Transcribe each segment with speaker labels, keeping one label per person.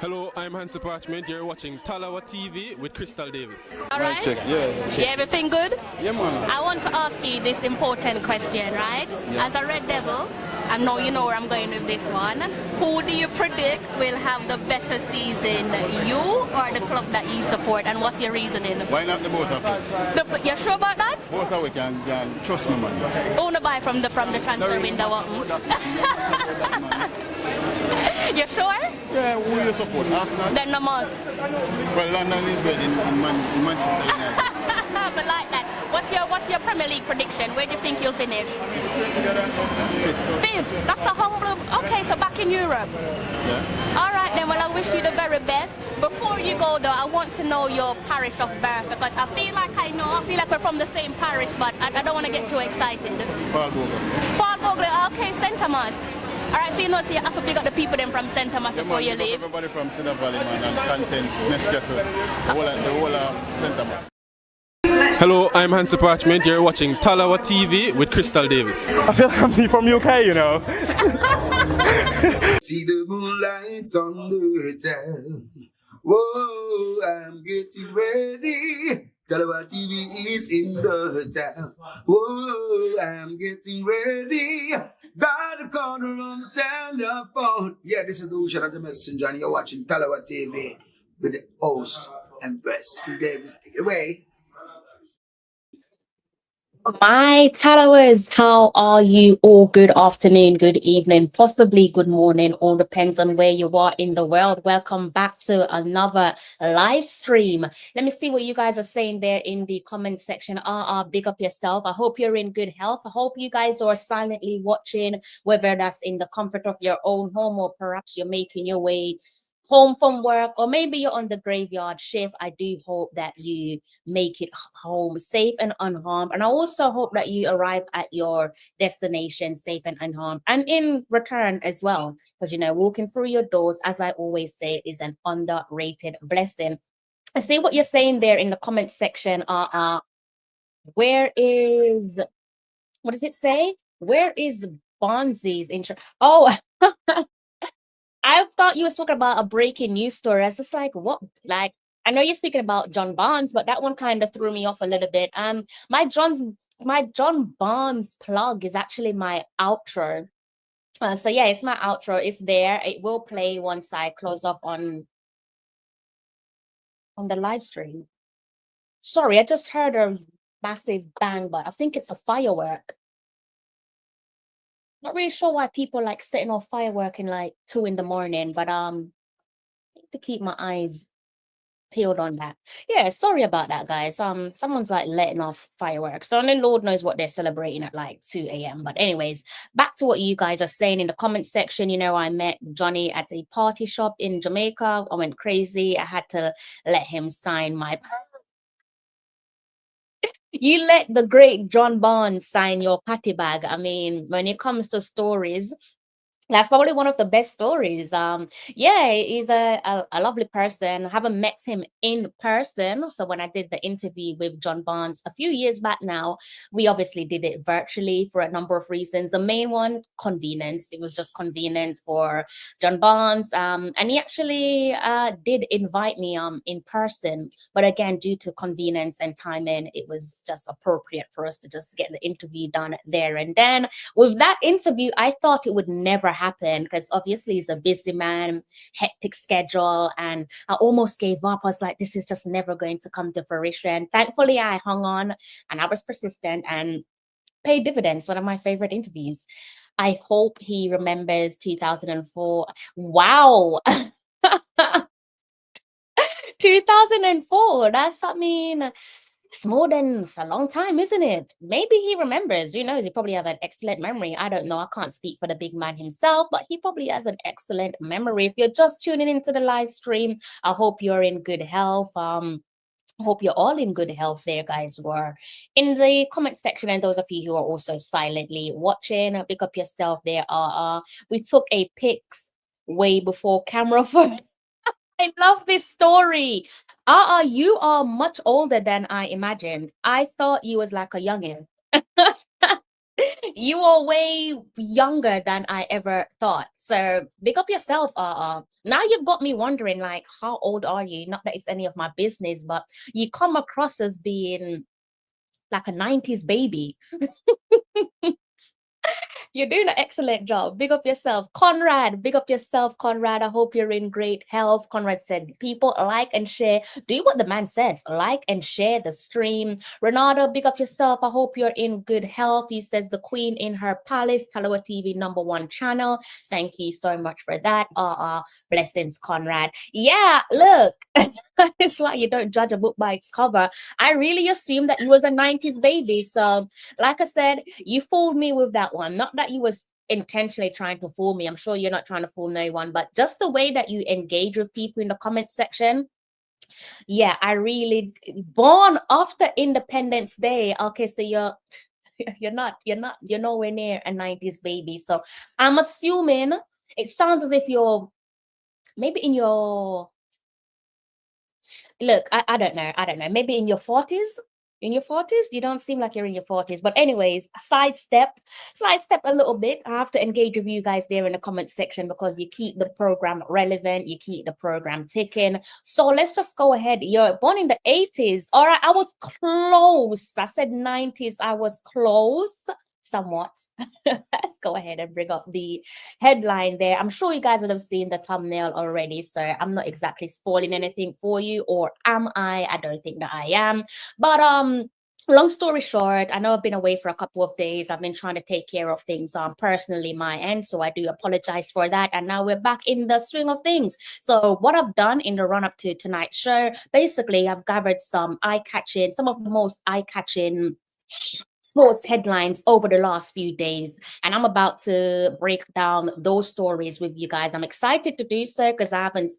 Speaker 1: Hello, I'm Hansi Parchment. You're watching Talawa TV with Crystal Davis.
Speaker 2: All right.
Speaker 3: Check, yeah.
Speaker 2: Yeah, everything good?
Speaker 3: Yeah, man.
Speaker 2: I want to ask you this important question, right?
Speaker 3: Yeah.
Speaker 2: As a Red Devil, I know you know where I'm going with this one. Who do you predict will have the better season, you or the club that you support, and what's your reasoning?
Speaker 3: Why not the both of us?
Speaker 2: You're sure about that?
Speaker 3: Both of we can trust me, man.
Speaker 2: Own a buy from the transfer window. You sure?
Speaker 3: Yeah, who you support? Arsenal?
Speaker 2: Then no must.
Speaker 3: Well, London is ready in Manchester United.
Speaker 2: But like that, what's your Premier League prediction? Where do you think you'll finish? Fifth. That's a humble. Okay, so back in Europe.
Speaker 3: Yeah.
Speaker 2: All right then. Well, I wish you the very best. Before you go though, I want to know your parish of birth because I feel like we're from the same parish, but I don't want to get too excited.
Speaker 3: Paul Bogle.
Speaker 2: Paul Bogle. Okay, St. Thomas. All right, so you have to pick up the people then from St. Thomas before you leave.
Speaker 3: Everybody from Cedar Valley, man, and Content, Newcastle, the whole of St. Thomas.
Speaker 1: Hello, I'm Hansi Parchment. You're watching Talawa TV with Crystal Davis.
Speaker 4: I feel like I'm from UK, you know.
Speaker 5: See the moonlights on the town. Whoa, I'm getting ready. Talawa TV is in the town. Whoa, I'm getting ready. Got a corner on the telephone. Yeah, this is the Ocean of the Messenger, and you're watching Talawa TV with the host and best Davis. Take it away.
Speaker 2: My Talawers, how are you all? Good afternoon, good evening, possibly good morning. All depends on where you are in the world. Welcome back to another live stream. Let me see what you guys are saying there in the comment section. Big up yourself. I hope you're in good health. I hope you guys are silently watching, whether that's in the comfort of your own home or perhaps you're making your way home from work, or maybe you're on the graveyard shift. I do hope that you make it home safe and unharmed, and I also hope that you arrive at your destination safe and unharmed, and in return as well, because walking through your doors, as I always say, is an underrated blessing. I see what you're saying there in the comment section. Where is, what does it say? Where is Bonzi's intro? Oh, I thought you were talking about a breaking news story. I was just like, what? Like, I know you're speaking about John Barnes, but that one kind of threw me off a little bit. My John Barnes plug is actually my outro. So yeah, it's my outro. It's there. It will play once I close off on the live stream. Sorry, I just heard a massive bang, but I think it's a firework. Not really sure why people like setting off firework in like 2 a.m, but I need to keep my eyes peeled on that. Yeah, sorry about that, guys. Someone's like letting off fireworks, so only Lord knows what they're celebrating at like 2 a.m. But anyways, back to what you guys are saying in the comment section. I met Johnny at a party shop in Jamaica. I went crazy. I had to let him sign my. You let the great John Barnes sign your patty bag. I mean, when it comes to stories, that's probably one of the best stories. Yeah, he's a lovely person. I haven't met him in person. So when I did the interview with John Barnes a few years back now, we obviously did it virtually for a number of reasons. The main one, convenience. It was just convenience for John Barnes. And he actually did invite me in person. But again, due to convenience and timing, it was just appropriate for us to just get the interview done there and then. With that interview, I thought it would never happen because obviously he's a busy man, hectic schedule, and I almost gave up. I was like, this is just never going to come to fruition. Thankfully, I hung on and I was persistent and paid dividends. One of my favorite interviews. I hope he remembers 2004. Wow. 2004. It's a long time, isn't it? Maybe he remembers. Who knows? He probably have an excellent memory. I don't know. I can't speak for the big man himself, but he probably has an excellent memory. If you're just tuning into the live stream, I hope you're in good health. I hope you're all in good health there, guys, who are in the comment section, and those of you who are also silently watching. Pick up yourself there. We took a pics way before camera for. I love this story. You are much older than I imagined. I thought you was like a youngin. You are way younger than I ever thought. So big up yourself, Now you've got me wondering, like, how old are you? Not that it's any of my business, but you come across as being like a 90s baby. You're doing an excellent job. Big up yourself. Conrad, big up yourself, Conrad. I hope you're in great health. Conrad said, people like and share. Do what the man says. Like and share the stream. Renato, big up yourself. I hope you're in good health. He says, the queen in her palace, Talawa TV #1 channel. Thank you so much for that. Blessings, Conrad. Yeah, look. That's why you don't judge a book by its cover. I really assumed that you was a 90s baby. So like I said, you fooled me with that one. Not that you was intentionally trying to fool me. I'm sure you're not trying to fool no one, but just the way that you engage with people in the comment section. Yeah, I really born after Independence Day. Okay, so you're nowhere near a 90s baby. So I'm assuming it sounds as if you're maybe in your look, I don't know. Maybe in your 40s. In your 40s? You don't seem like you're in your 40s. But anyways, sidestep a little bit. I have to engage with you guys there in the comment section because you keep the program relevant. You keep the program ticking. So let's just go ahead. You're born in the 80s. All right, I was close. I said 90s. I was close. Somewhat. Let's go ahead and bring up the headline there. I'm sure you guys would have seen the thumbnail already, so I'm not exactly spoiling anything for you, or am I? I don't think that I am. But long story short, I know I've been away for a couple of days. I've been trying to take care of things personally my end, so I do apologize for that. And now we're back in the swing of things. So what I've done in the run up to tonight's show, basically I've gathered some of the most eye-catching sports headlines over the last few days, and I'm about to break down those stories with you guys. I'm excited to do so because I haven't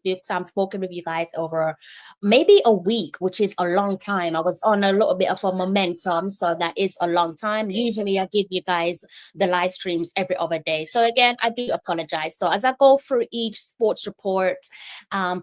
Speaker 2: spoken with you guys over maybe a week, which is a long time. I was on a little bit of a momentum, so that is a long time. Usually I give you guys the live streams every other day, so again, I do apologize. So as I go through each sports report,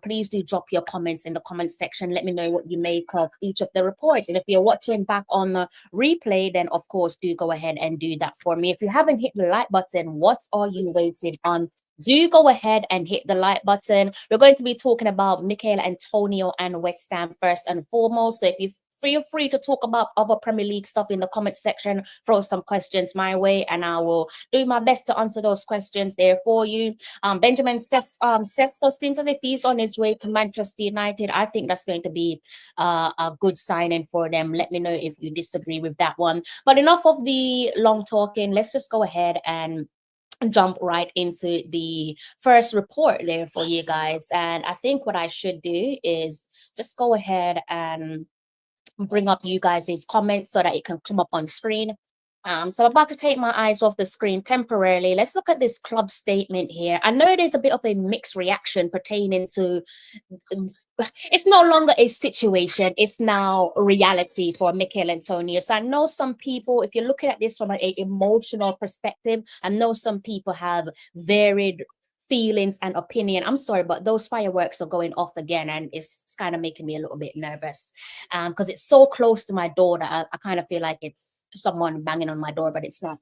Speaker 2: please do drop your comments in the comment section. Let me know what you make of each of the reports, and if you're watching back on the replay, then of course do go ahead and do that for me. If you haven't hit the like button, what are you waiting on? Do go ahead and hit the like button. We're going to be talking about Michail Antonio and West Ham first and foremost. So if you feel free to talk about other Premier League stuff in the comment section, throw some questions my way, and I will do my best to answer those questions there for you. Benjamin Sesko seems as if he's on his way to Manchester United. I think that's going to be a good signing for them. Let me know if you disagree with that one. But enough of the long talking. Let's just go ahead and jump right into the first report there for you guys. And I think what I should do is just go ahead and bring up you guys' comments so that it can come up on screen. So I'm about to take my eyes off the screen temporarily. Let's look at this club statement here. I know there's a bit of a mixed reaction pertaining to it's no longer a situation, it's now reality for Michail Antonio. So I know some people, if you're looking at this from an emotional perspective, I know some people have varied feelings and opinion. I'm sorry, but those fireworks are going off again, and it's kind of making me a little bit nervous because it's so close to my door that I kind of feel like it's someone banging on my door, but it's not.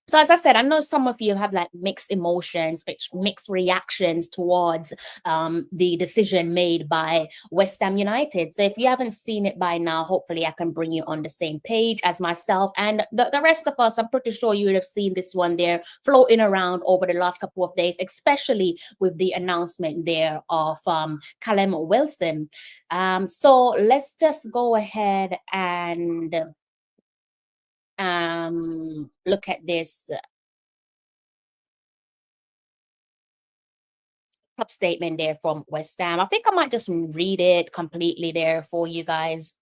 Speaker 2: So as I said, I know some of you have like mixed emotions, mixed reactions towards the decision made by West Ham United. So if you haven't seen it by now, hopefully I can bring you on the same page as myself and the rest of us. I'm pretty sure you would have seen this one there floating around over the last couple of days, especially with the announcement there of Callum Wilson. So let's just go ahead and look at this top statement there from West Ham. I think I might just read it completely there for you guys.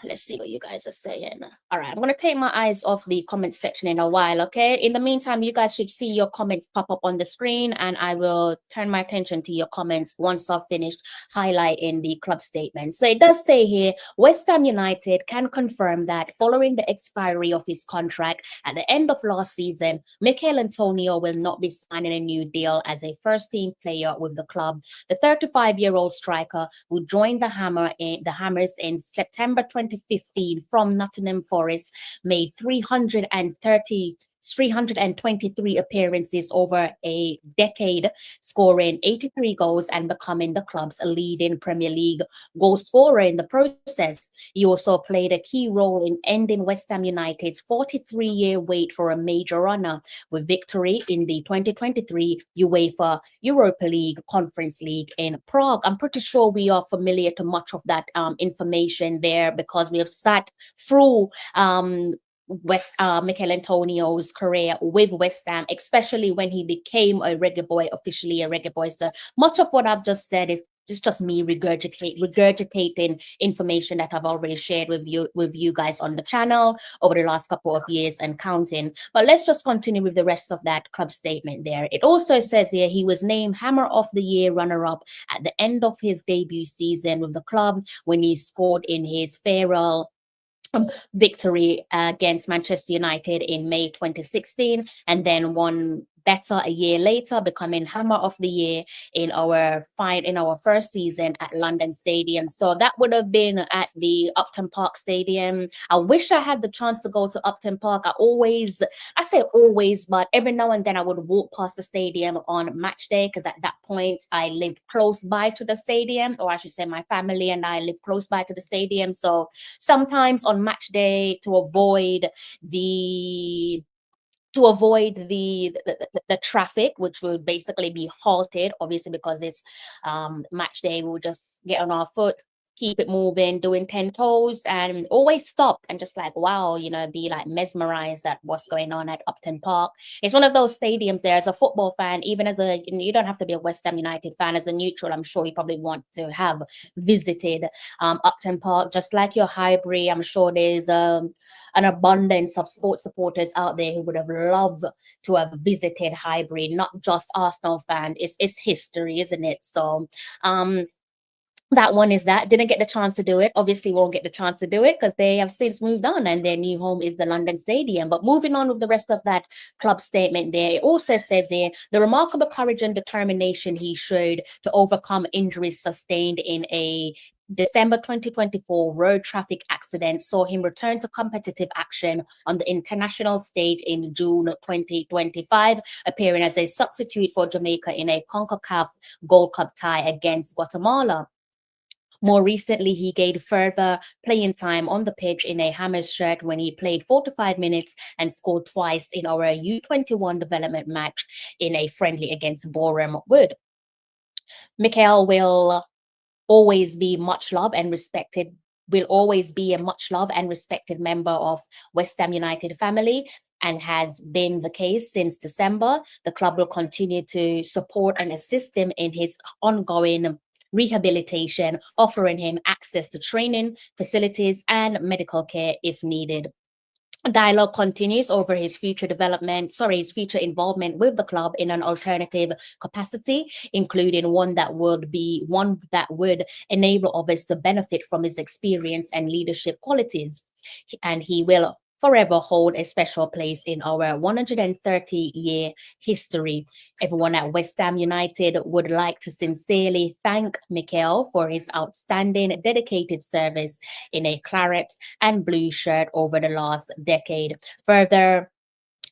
Speaker 2: Let's see what you guys are saying. All right, I'm going to take my eyes off the comment section in a while, okay? In the meantime, you guys should see your comments pop up on the screen, and I will turn my attention to your comments once I've finished highlighting the club statement. So it does say here, West Ham United can confirm that following the expiry of his contract at the end of last season, Michail Antonio will not be signing a new deal as a first-team player with the club. The 35-year-old striker who joined the Hammers in September 2015 from Nottingham Forest, made 323 appearances over a decade, scoring 83 goals and becoming the club's leading Premier League goal scorer in the process. He also played a key role in ending West Ham United's 43-year wait for a major honour with victory in the 2023 UEFA Europa League Conference League in Prague. I'm pretty sure we are familiar to much of that information there because we have sat through Michail Antonio's career with West Ham, especially when he became a Reggae Boy, officially a Reggae Boy. So much of what I've just said is it's just me regurgitating information that I've already shared with you guys on the channel over the last couple of years and counting. But let's just continue with the rest of that club statement there. It also says here he was named Hammer of the Year runner-up at the end of his debut season with the club when he scored in his farewell victory against Manchester United in May 2016, and then won better a year later, becoming Hammer of the Year in our first season at London Stadium. So that would have been at the Upton Park Stadium. I wish I had the chance to go to Upton Park. I say always, but every now and then I would walk past the stadium on match day because at that point I lived close by to the stadium, or I should say my family and I live close by to the stadium. So sometimes on match day, to avoid the traffic, which would basically be halted, obviously because it's match day, we'll just get on our foot, keep it moving, doing 10 toes, and always stop and just like, wow, be like mesmerized at what's going on at Upton Park. It's one of those stadiums there. As a football fan, even as you don't have to be a West Ham United fan, as a neutral, I'm sure you probably want to have visited Upton Park, just like your Highbury. I'm sure there's an abundance of sports supporters out there who would have loved to have visited Highbury, not just Arsenal fans. It's history, isn't it? So that one is that. Didn't get the chance to do it. Obviously won't get the chance to do it because they have since moved on and their new home is the London Stadium. But moving on with the rest of that club statement there, it also says here, the remarkable courage and determination he showed to overcome injuries sustained in a December 2024 road traffic accident saw him return to competitive action on the international stage in June 2025, appearing as a substitute for Jamaica in a CONCACAF Gold Cup tie against Guatemala. More recently, he gained further playing time on the pitch in a Hammers shirt when he played 45 minutes and scored twice in our U21 development match in a friendly against Boreham Wood. Michail will always be much loved and respected, will always be a much loved and respected member of West Ham United family, and has been the case since December. The club will continue to support and assist him in his ongoing rehabilitation, offering him access to training, facilities, and medical care if needed. Dialogue continues over his future involvement with the club in an alternative capacity, including one that would enable others to benefit from his experience and leadership qualities. And he will forever hold a special place in our 130-year history. Everyone at West Ham United would like to sincerely thank Michail for his outstanding, dedicated service in a claret and blue shirt over the last decade. Further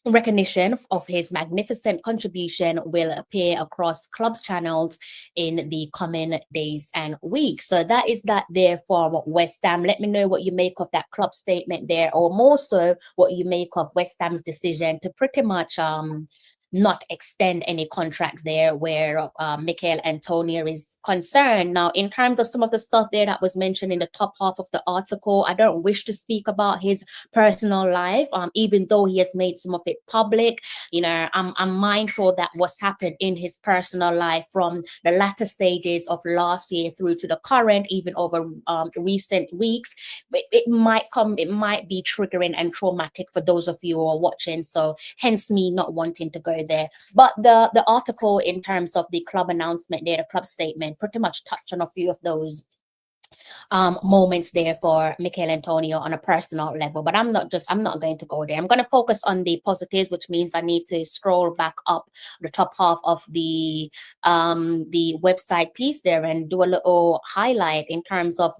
Speaker 2: recognition of his magnificent contribution will appear across clubs channels in the coming days and weeks. So that is that there for West Ham. Let me know what you make of that club statement there, or more so what you make of West Ham's decision to pretty much not extend any contracts there where Michail Antonio is concerned. Now, in terms of some of the stuff there that was mentioned in the top half of the article, I don't wish to speak about his personal life, even though he has made some of it public. I'm mindful that what's happened in his personal life from the latter stages of last year through to the current, even over recent weeks, it might be triggering and traumatic for those of you who are watching. So hence me not wanting to go there. But the article in terms of the club announcement there, the club statement, pretty much touched on a few of those moments there for Michail Antonio on a personal level. But I'm not going to go there. I'm going to focus on the positives, which means I need to scroll back up the top half of the website piece there and do a little highlight in terms of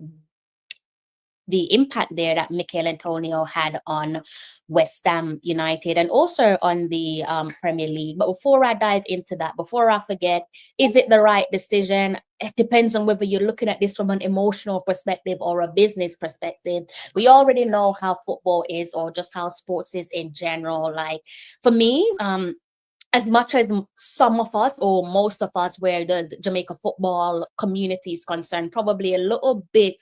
Speaker 2: the impact there that Michail Antonio had on West Ham United and also on the Premier League. But before I dive into that, before I forget, is it the right decision? It depends on whether you're looking at this from an emotional perspective or a business perspective. We already know how football is, or just how sports is in general. Like for me, as much as some of us or most of us where the Jamaica football community is concerned, probably a little bit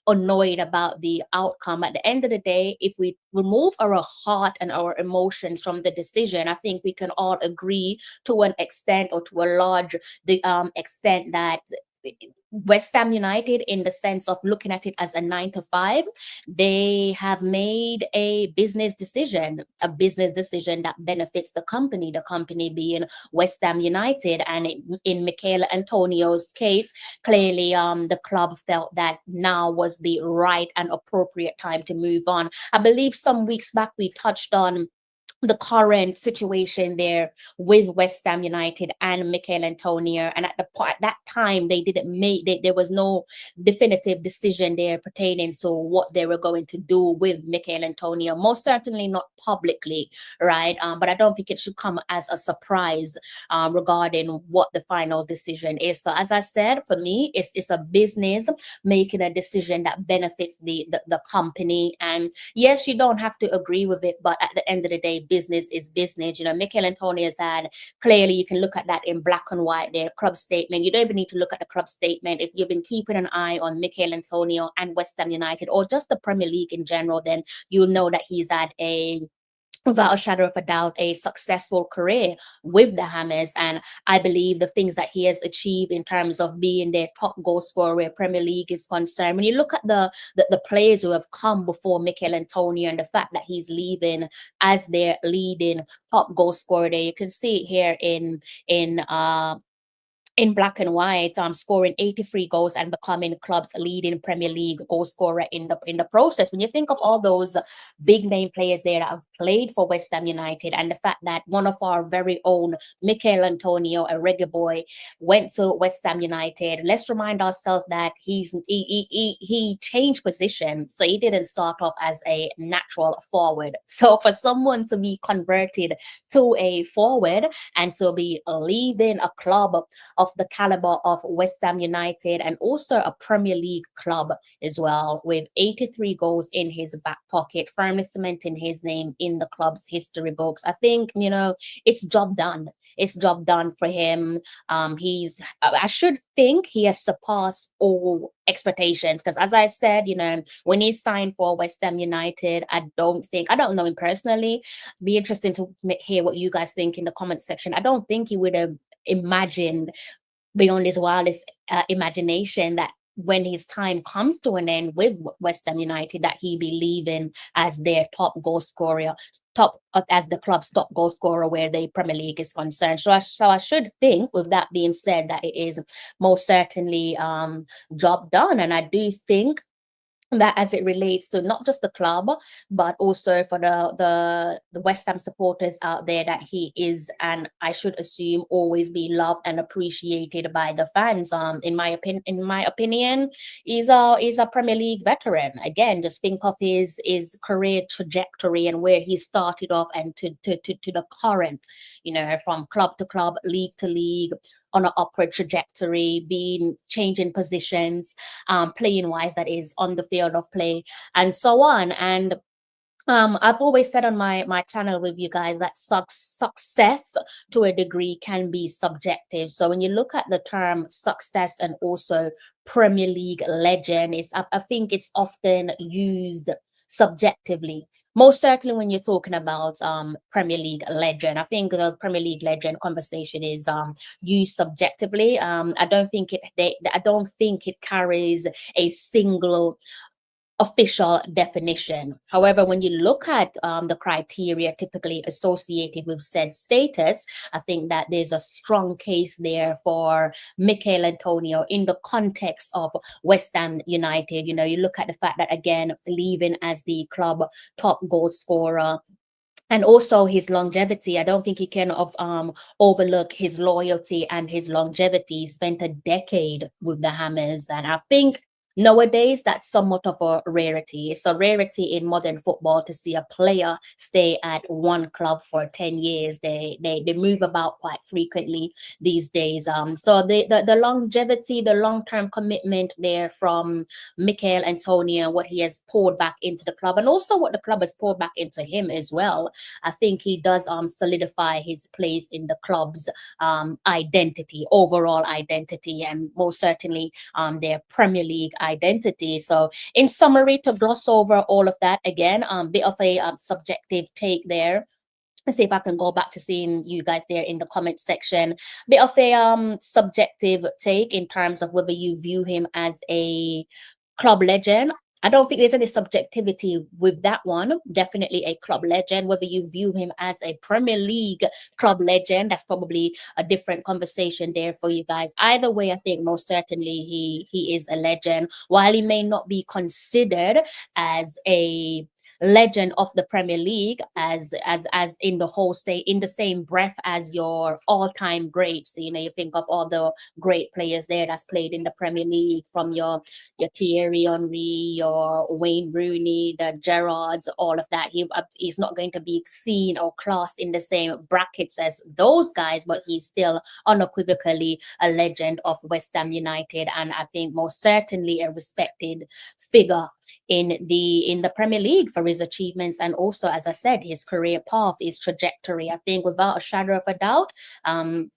Speaker 2: annoyed about the outcome. At the end of the day, if we remove our heart and our emotions from the decision, I think we can all agree to an extent or to a large extent that West Ham United, in the sense of looking at it as a 9 to 5, they have made a business decision that benefits the company being West Ham United. And in Michail Antonio's case, clearly the club felt that now was the right and appropriate time to move on. I believe some weeks back we touched on the current situation there with West Ham United and Michail Antonio, and at that time they didn't make there was no definitive decision there pertaining to what they were going to do with Michail Antonio, most certainly not publicly, right? But I don't think it should come as a surprise regarding what the final decision is. So as I said, for me, it's a business making a decision that benefits the company. And yes, you don't have to agree with it, but at the end of the day, business is business. You know, Michail Antonio's had, clearly you can look at that in black and white there, club statement. You don't even need to look at the club statement. If you've been keeping an eye on Michail Antonio and West Ham United, or just the Premier League in general, then you'll know that he's had without a shadow of a doubt, a successful career with the Hammers. And I believe the things that he has achieved in terms of being their top goal scorer where Premier League is concerned, when you look at the players who have come before Michail Antonio and the fact that he's leaving as their leading top goal scorer there, you can see it here in black and white, scoring 83 goals and becoming club's leading Premier League goal scorer in the process. When you think of all those big name players there that have played for West Ham United, and the fact that one of our very own Michail Antonio, a Reggae Boy, went to West Ham United, let's remind ourselves that he changed position, so he didn't start off as a natural forward. So for someone to be converted to a forward and to be leading a club of the caliber of West Ham United, and also a Premier League club as well, with 83 goals in his back pocket, firmly cementing his name in the club's history books. I think, you know, it's job done. It's job done for him. I should think he has surpassed all expectations, because as I said, you know, when he signed for West Ham United, I don't know him personally. Be interesting to hear what you guys think in the comment section. I don't think he would have imagined beyond his wildest imagination that when his time comes to an end with West Ham United, that he be leaving as their top goal scorer, as the club's top goal scorer where the Premier League is concerned. So I should think, with that being said, that it is most certainly job done. And I do think that as it relates to not just the club, but also for the West Ham supporters out there, that he is, and I should assume always be, loved and appreciated by the fans. In my opinion, he's a Premier League veteran. Again, just think of his career trajectory and where he started off and to the current, you know, from club to club, league to league, on an upward trajectory, changing positions, playing wise, that is, on the field of play, and so on. And I've always said on my channel with you guys that success to a degree can be subjective. So when you look at the term success and also Premier League legend, I think it's often used subjectively. Most certainly when you're talking about Premier League legend, I think the Premier League legend conversation is used subjectively. I don't think it carries a single official definition. However, when you look at the criteria typically associated with said status, I think that there's a strong case there for Michail Antonio in the context of West Ham United. You know, you look at the fact that, again, leaving as the club top goal scorer, and also his longevity. I don't think he can overlook his loyalty and his longevity. He spent a decade with the Hammers, and I think Nowadays, that's somewhat of a rarity. It's a rarity in modern football to see a player stay at one club for 10 years. They move about quite frequently these days. So the longevity, the long-term commitment there from Michail Antonio, what he has poured back into the club, and also what the club has poured back into him as well. I think he does solidify his place in the club's identity, overall identity, and most certainly their Premier League identity. So in summary, to gloss over all of that again, bit of a subjective take there. Let's see if I can go back to seeing you guys there in the comment section. Bit of a subjective take in terms of whether you view him as a club legend. I don't think there's any subjectivity with that one. Definitely a club legend. Whether you view him as a Premier League club legend, that's probably a different conversation there for you guys. Either way, I think most certainly he is a legend. While he may not be considered as a legend of the Premier League as in the whole, say, in the same breath as your all-time greats. You know, you think of all the great players there that's played in the Premier League, from your Thierry Henry, your Wayne Rooney, the Gerrards, all of that. He's not going to be seen or classed in the same brackets as those guys, but he's still unequivocally a legend of West Ham United, and I think most certainly a respected figure in the Premier League for his achievements, and also, as I said, his career path, his trajectory. I think without a shadow of a doubt,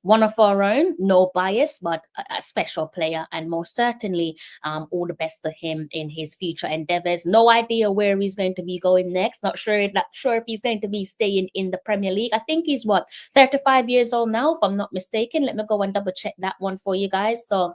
Speaker 2: one of our own, no bias, but a special player, and most certainly all the best to him in his future endeavors. No idea where he's going to be going next. Not sure if he's going to be staying in the Premier League. I think he's 35 years old now, if I'm not mistaken. Let me go and double check that one for you guys. So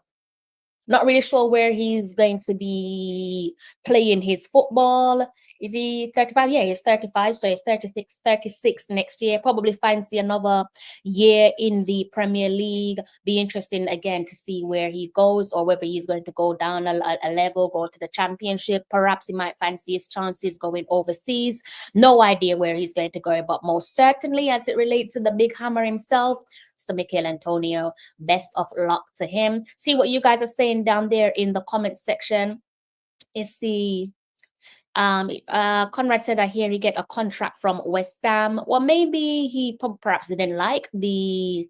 Speaker 2: not really sure where he's going to be playing his football. Is he 35? Yeah, he's 35. So he's 36 next year. Probably fancy another year in the Premier League. Be interesting again to see where he goes, or whether he's going to go down a level, go to the Championship. Perhaps he might fancy his chances going overseas. No idea where he's going to go, but most certainly, as it relates to the big hammer himself, Mr. Michail Antonio, best of luck to him. See what you guys are saying down there in the comment section. Is the Conrad said, I hear he get a contract from West Ham. Well, maybe he perhaps didn't like the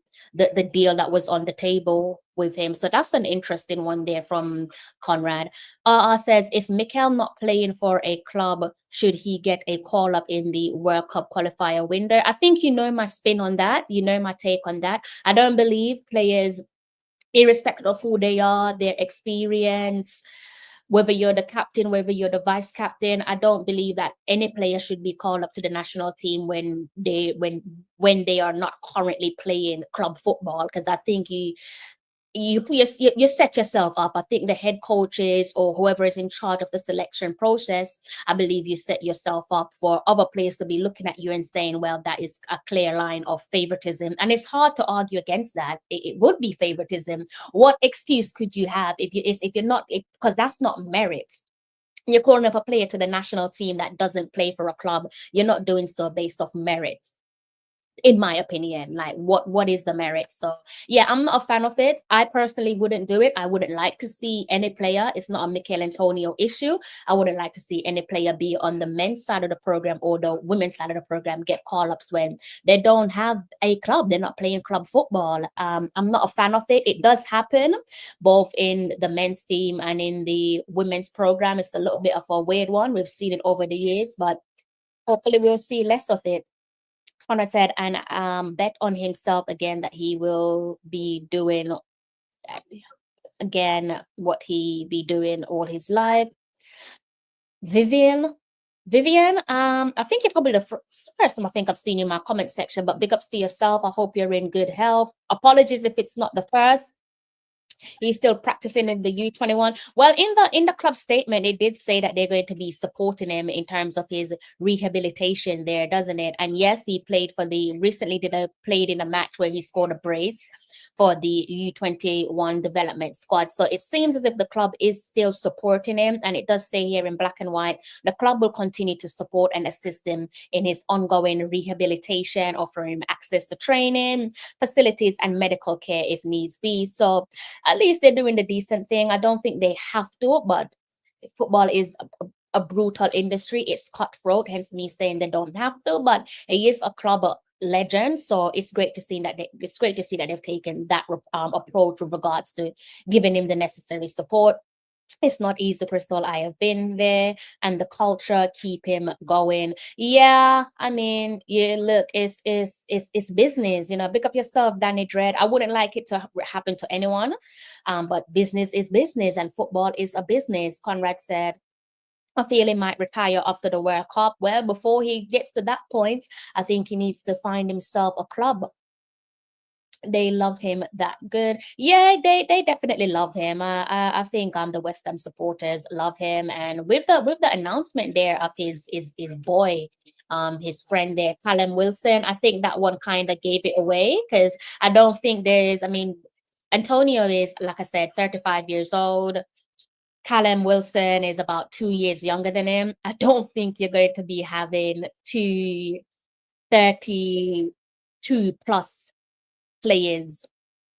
Speaker 2: deal that was on the table with him. So that's an interesting one there from Conrad. Says, if Michail not playing for a club, should he get a call up in the World Cup qualifier window? I think you know my spin on that. You know my take on that. I don't believe players, irrespective of who they are, their experience, whether you're the captain, whether you're the vice captain, I don't believe that any player should be called up to the national team when they are not currently playing club football, because I think you set yourself up. I think the head coaches or whoever is in charge of the selection process, I believe you set yourself up for other players to be looking at you and saying, well, that is a clear line of favoritism. And it's hard to argue against that. It would be favoritism. What excuse could you have if you're not, because that's not merit. You're calling up a player to the national team that doesn't play for a club. You're not doing so based off merit, in my opinion. Like, what is the merit? So yeah, I'm not a fan of it. I personally wouldn't do it. I wouldn't like to see any player, it's not a Michail Antonio issue, I wouldn't like to see any player be on the men's side of the program or the women's side of the program get call-ups when they don't have a club, they're not playing club football. I'm not a fan of it. It does happen both in the men's team and in the women's program. It's a little bit of a weird one. We've seen it over the years, but hopefully we'll see less of it. Conrad said, and bet on himself again that he will be doing again what he be doing all his life. Vivian, I think you're probably the first time I think I've seen you in my comment section, but big ups to yourself. I hope you're in good health. Apologies if it's not the first. He's still practicing in the U21. Well, in the club statement, it did say that they're going to be supporting him in terms of his rehabilitation there, doesn't it? And yes, he played played in a match where he scored a brace for the U21 development squad. So it seems as if the club is still supporting him. And it does say here in black and white, the club will continue to support and assist him in his ongoing rehabilitation, offering him access to training, facilities, and medical care if needs be. So at least they're doing the decent thing. I don't think they have to, but football is a brutal industry. It's cutthroat, hence me saying they don't have to, but he is a club legend. So it's great to see that they've taken that approach with regards to giving him the necessary support. It's not easy, Crystal. I have been there, and the culture keep him going. Yeah, I mean, yeah, look, it's business, you know. Pick up yourself, Danny Dredd. I wouldn't like it to happen to anyone, but business is business, and football is a business. Conrad said, I feel he might retire after the World Cup. Well, before he gets to that point, I think he needs to find himself a club. They love him that good. Yeah, they definitely love him. I think the West Ham supporters love him, and with the announcement there of his boy, his friend there, Callum Wilson, I think that one kind of gave it away, because I don't think there's. I mean, Antonio is, like I said, 35 years old. Callum Wilson is about 2 years younger than him. I don't think you're going to be having 32 plus players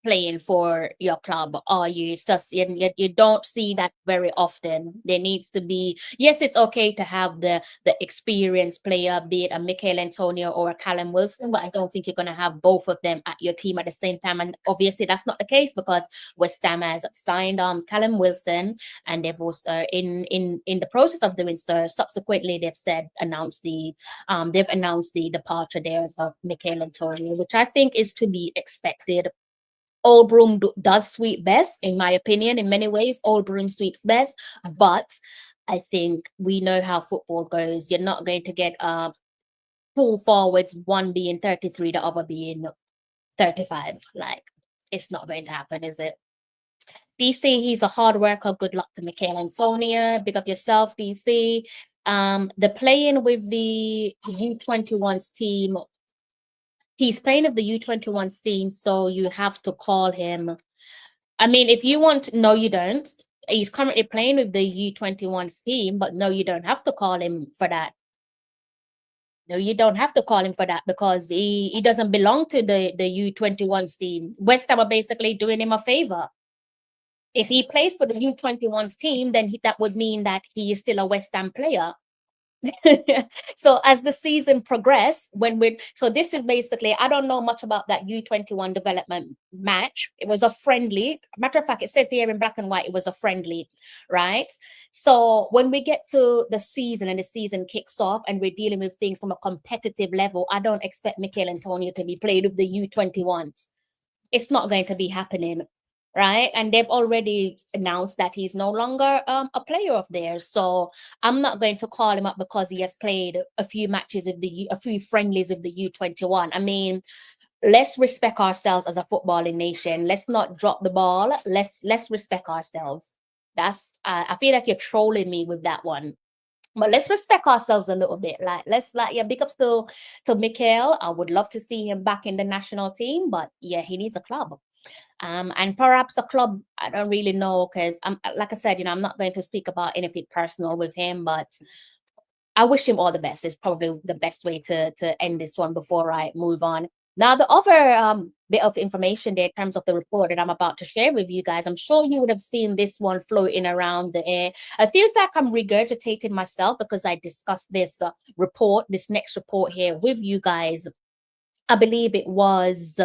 Speaker 2: playing for your club, or you just you don't see that very often. There needs to be, yes, it's okay to have the experienced player, be it a Michail Antonio or a Callum Wilson, but I don't think you're going to have both of them at your team at the same time. And obviously that's not the case, because West Ham has signed on Callum Wilson, and they've also in the process of doing so, subsequently they've announced the departure there of Michail Antonio, which I think is to be expected. Old broom does sweep best, in my opinion. In many ways, old broom sweeps best. But I think we know how football goes. You're not going to get two forwards, one being 33, the other being 35. Like, it's not going to happen, is it? DC, he's a hard worker. Good luck to Michail Antonio. Big up yourself, DC. The playing with the U21's team. He's playing with the U21's team, so you have to call him. I mean, if you want, no, you don't. He's currently playing with the U21's team, but no, you don't have to call him for that. No, you don't have to call him for that, because he doesn't belong to the U21's team. West Ham are basically doing him a favor. If he plays for the U21's team, then that would mean that he is still a West Ham player. So as the season progressed, so this is basically, I don't know much about that U21 development match. It was a friendly. Matter of fact, it says here in black and white, it was a friendly, right? So when we get to the season and the season kicks off and we're dealing with things from a competitive level, I don't expect Michail Antonio to be played with the U21s. It's not going to be happening. Right, and they've already announced that he's no longer a player of theirs. So I'm not going to call him up because he has played a few matches of a few friendlies of the U21. I mean, let's respect ourselves as a footballing nation. Let's not drop the ball. Let's respect ourselves. That's I feel like you're trolling me with that one. But let's respect ourselves a little bit. Big ups to Michail. I would love to see him back in the national team, but yeah, he needs a club. And perhaps a club, I don't really know, because like I said, I'm not going to speak about anything personal with him, but I wish him all the best. It's probably the best way to end this one before I move on. Now, the other bit of information there in terms of the report that I'm about to share with you guys, I'm sure you would have seen this one floating around the air. It feels like I'm regurgitating myself because I discussed this this next report here with you guys. I believe it was,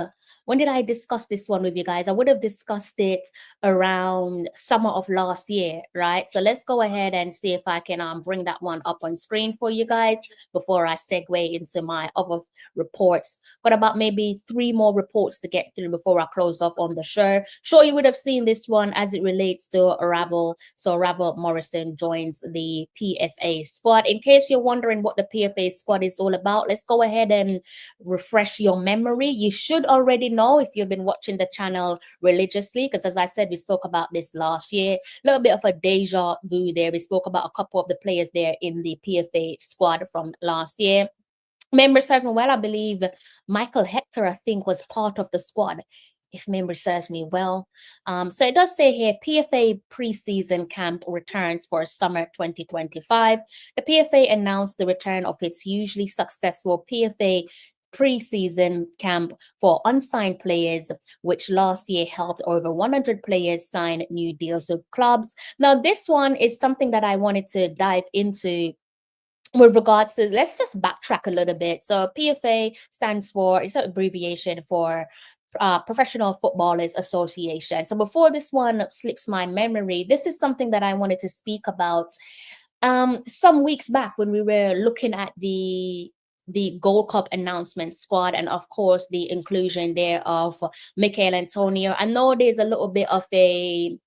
Speaker 2: when did I discuss this one with you guys? I would have discussed it around summer of last year, right? So let's go ahead and see if I can bring that one up on screen for you guys before I segue into my other reports. Got about maybe 3 more reports to get through before I close off on the show. Sure, you would have seen this one as it relates to Ravel. So Ravel Morrison joins the PFA squad. In case you're wondering what the PFA squad is all about, let's go ahead and refresh your memory. You should already know if you've been watching the channel religiously, because as I said, we spoke about this last year. A little bit of a deja vu there. We spoke about a couple of the players there in the PFA squad from last year. Memory serves me well, I believe Michael Hector, I think, was part of the squad, if memory serves me well. So it does say here, PFA preseason camp returns for summer 2025. The PFA announced the return of its hugely successful PFA pre-season camp for unsigned players, which last year helped over 100 players sign new deals with clubs. Now, this one is something that I wanted to dive into with regards to, let's just backtrack a little bit. So PFA stands for, it's an abbreviation for Professional Footballers Association. So before this one slips my memory, this is something that I wanted to speak about some weeks back when we were looking at the Gold Cup announcement squad, and of course the inclusion there of Michail Antonio. I know there's a little bit of a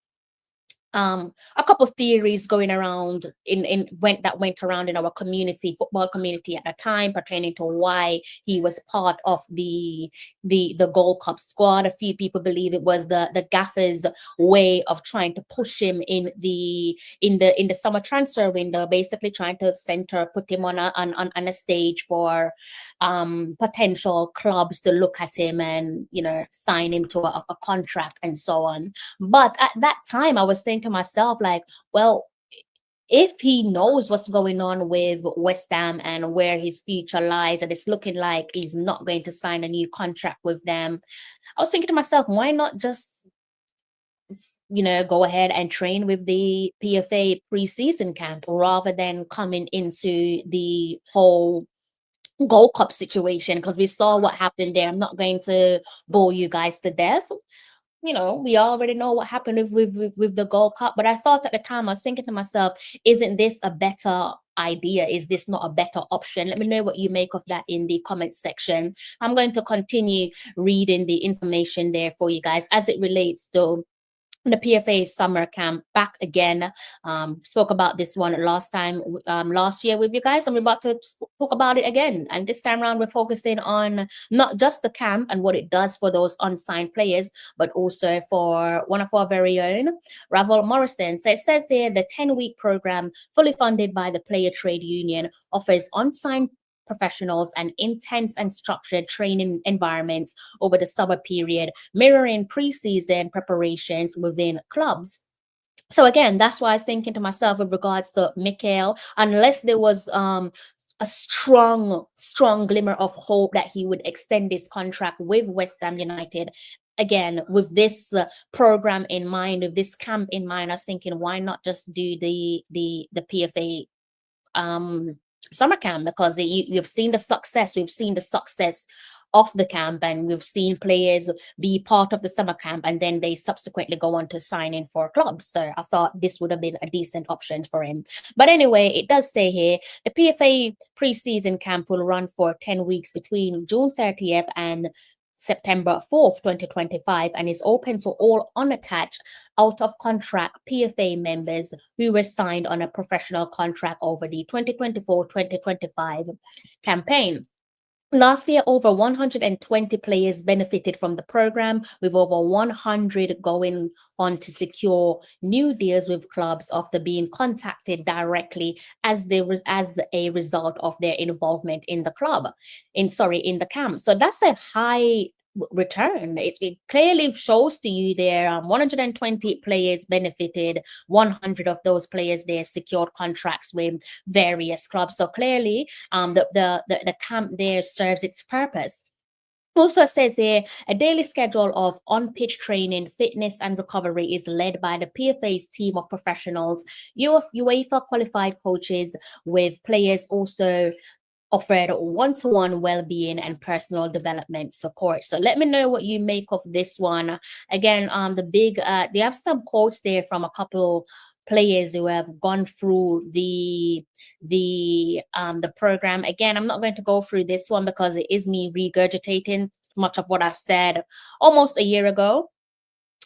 Speaker 2: couple of theories going around that went around in our football community at the time, pertaining to why he was part of the Gold Cup squad. A few people believe it was the gaffer's way of trying to push him in the summer transfer window, basically trying to put him on a stage for potential clubs to look at him and, you know, sign him to a contract and so on. But at that time, I was saying to myself, like, well, if he knows what's going on with West Ham and where his future lies, and it's looking like he's not going to sign a new contract with them, I was thinking to myself, why not just, you know, go ahead and train with the PFA pre-season camp rather than coming into the whole Gold Cup situation? Because we saw what happened there. I'm not going to bore you guys to death. You know, we already know what happened with the Gold Cup. But I thought at the time, I was thinking to myself, isn't this a better idea? Is this not a better option? Let me know what you make of that in the comment section. I'm going to continue reading the information there for you guys as it relates to the PFA Summer Camp. Back again. Spoke about this one last year with you guys, and we're about to talk about it again. And this time around, we're focusing on not just the camp and what it does for those unsigned players, but also for one of our very own, Ravel Morrison. So it says here, the 10-week program, fully funded by the Player Trade Union, offers unsigned professionals and intense and structured training environments over the summer period, mirroring pre-season preparations within clubs. So again, that's why I was thinking to myself with regards to Michail, unless there was a strong glimmer of hope that he would extend his contract with West Ham United. Again, with this program in mind, with this camp in mind, I was thinking, why not just do the PFA summer camp? Because you've seen the success. We've seen the success of the camp, and we've seen players be part of the summer camp and then they subsequently go on to sign in for clubs. So I thought this would have been a decent option for him. But anyway, it does say here, the PFA pre-season camp will run for 10 weeks between June 30th and September 4th, 2025, and is open to all unattached, out-of-contract PFA members who were signed on a professional contract over the 2024-2025 campaign. Last year, over 120 players benefited from the program, with over 100 going on to secure new deals with clubs after being contacted directly as a result of their involvement in the in the camp. So that's a high return. It clearly shows to you there 120 players benefited, 100 of those players there secured contracts with various clubs. So clearly the camp there serves its purpose. Also says here, a daily schedule of on-pitch training, fitness and recovery is led by the PFA's team of professionals, UEFA qualified coaches, with players also offered one-to-one well-being and personal development support. So let me know what you make of this one. Again, they have some quotes there from a couple players who have gone through the program. Again, I'm not going to go through this one because it is me regurgitating much of what I've said almost a year ago.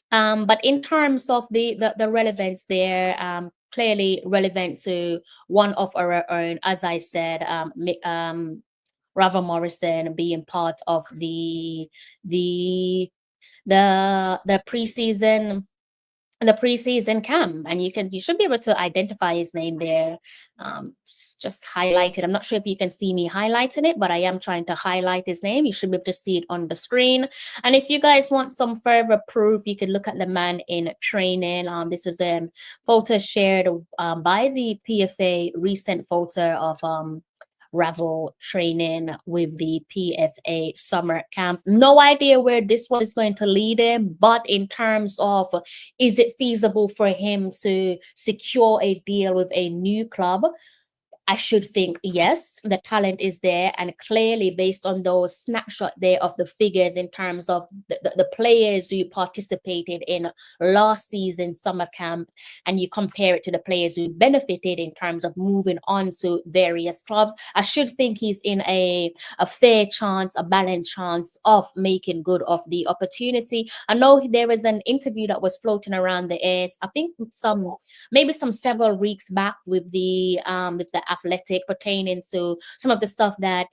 Speaker 2: But in terms of the relevance there, clearly relevant to one of our own, as I said, Ravel Morrison being part of the preseason camp, and you should be able to identify his name there. Just highlighted. I'm not sure if you can see me highlighting it, but I am trying to highlight his name. You should be able to see it on the screen. And if you guys want some further proof, you can look at the man in training. This was a photo shared by the PFA, recent photo of Ravel training with the PFA Summer Camp. No idea where this one is going to lead him, but in terms of is it feasible for him to secure a deal with a new club? I should think yes, the talent is there, and clearly based on those snapshot there of the figures in terms of the players who participated in last season's summer camp, and you compare it to the players who benefited in terms of moving on to various clubs, I should think he's in a fair chance, a balanced chance of making good of the opportunity. I know there was an interview that was floating around the air, I think maybe several weeks back with the Athletic, pertaining to some of the stuff that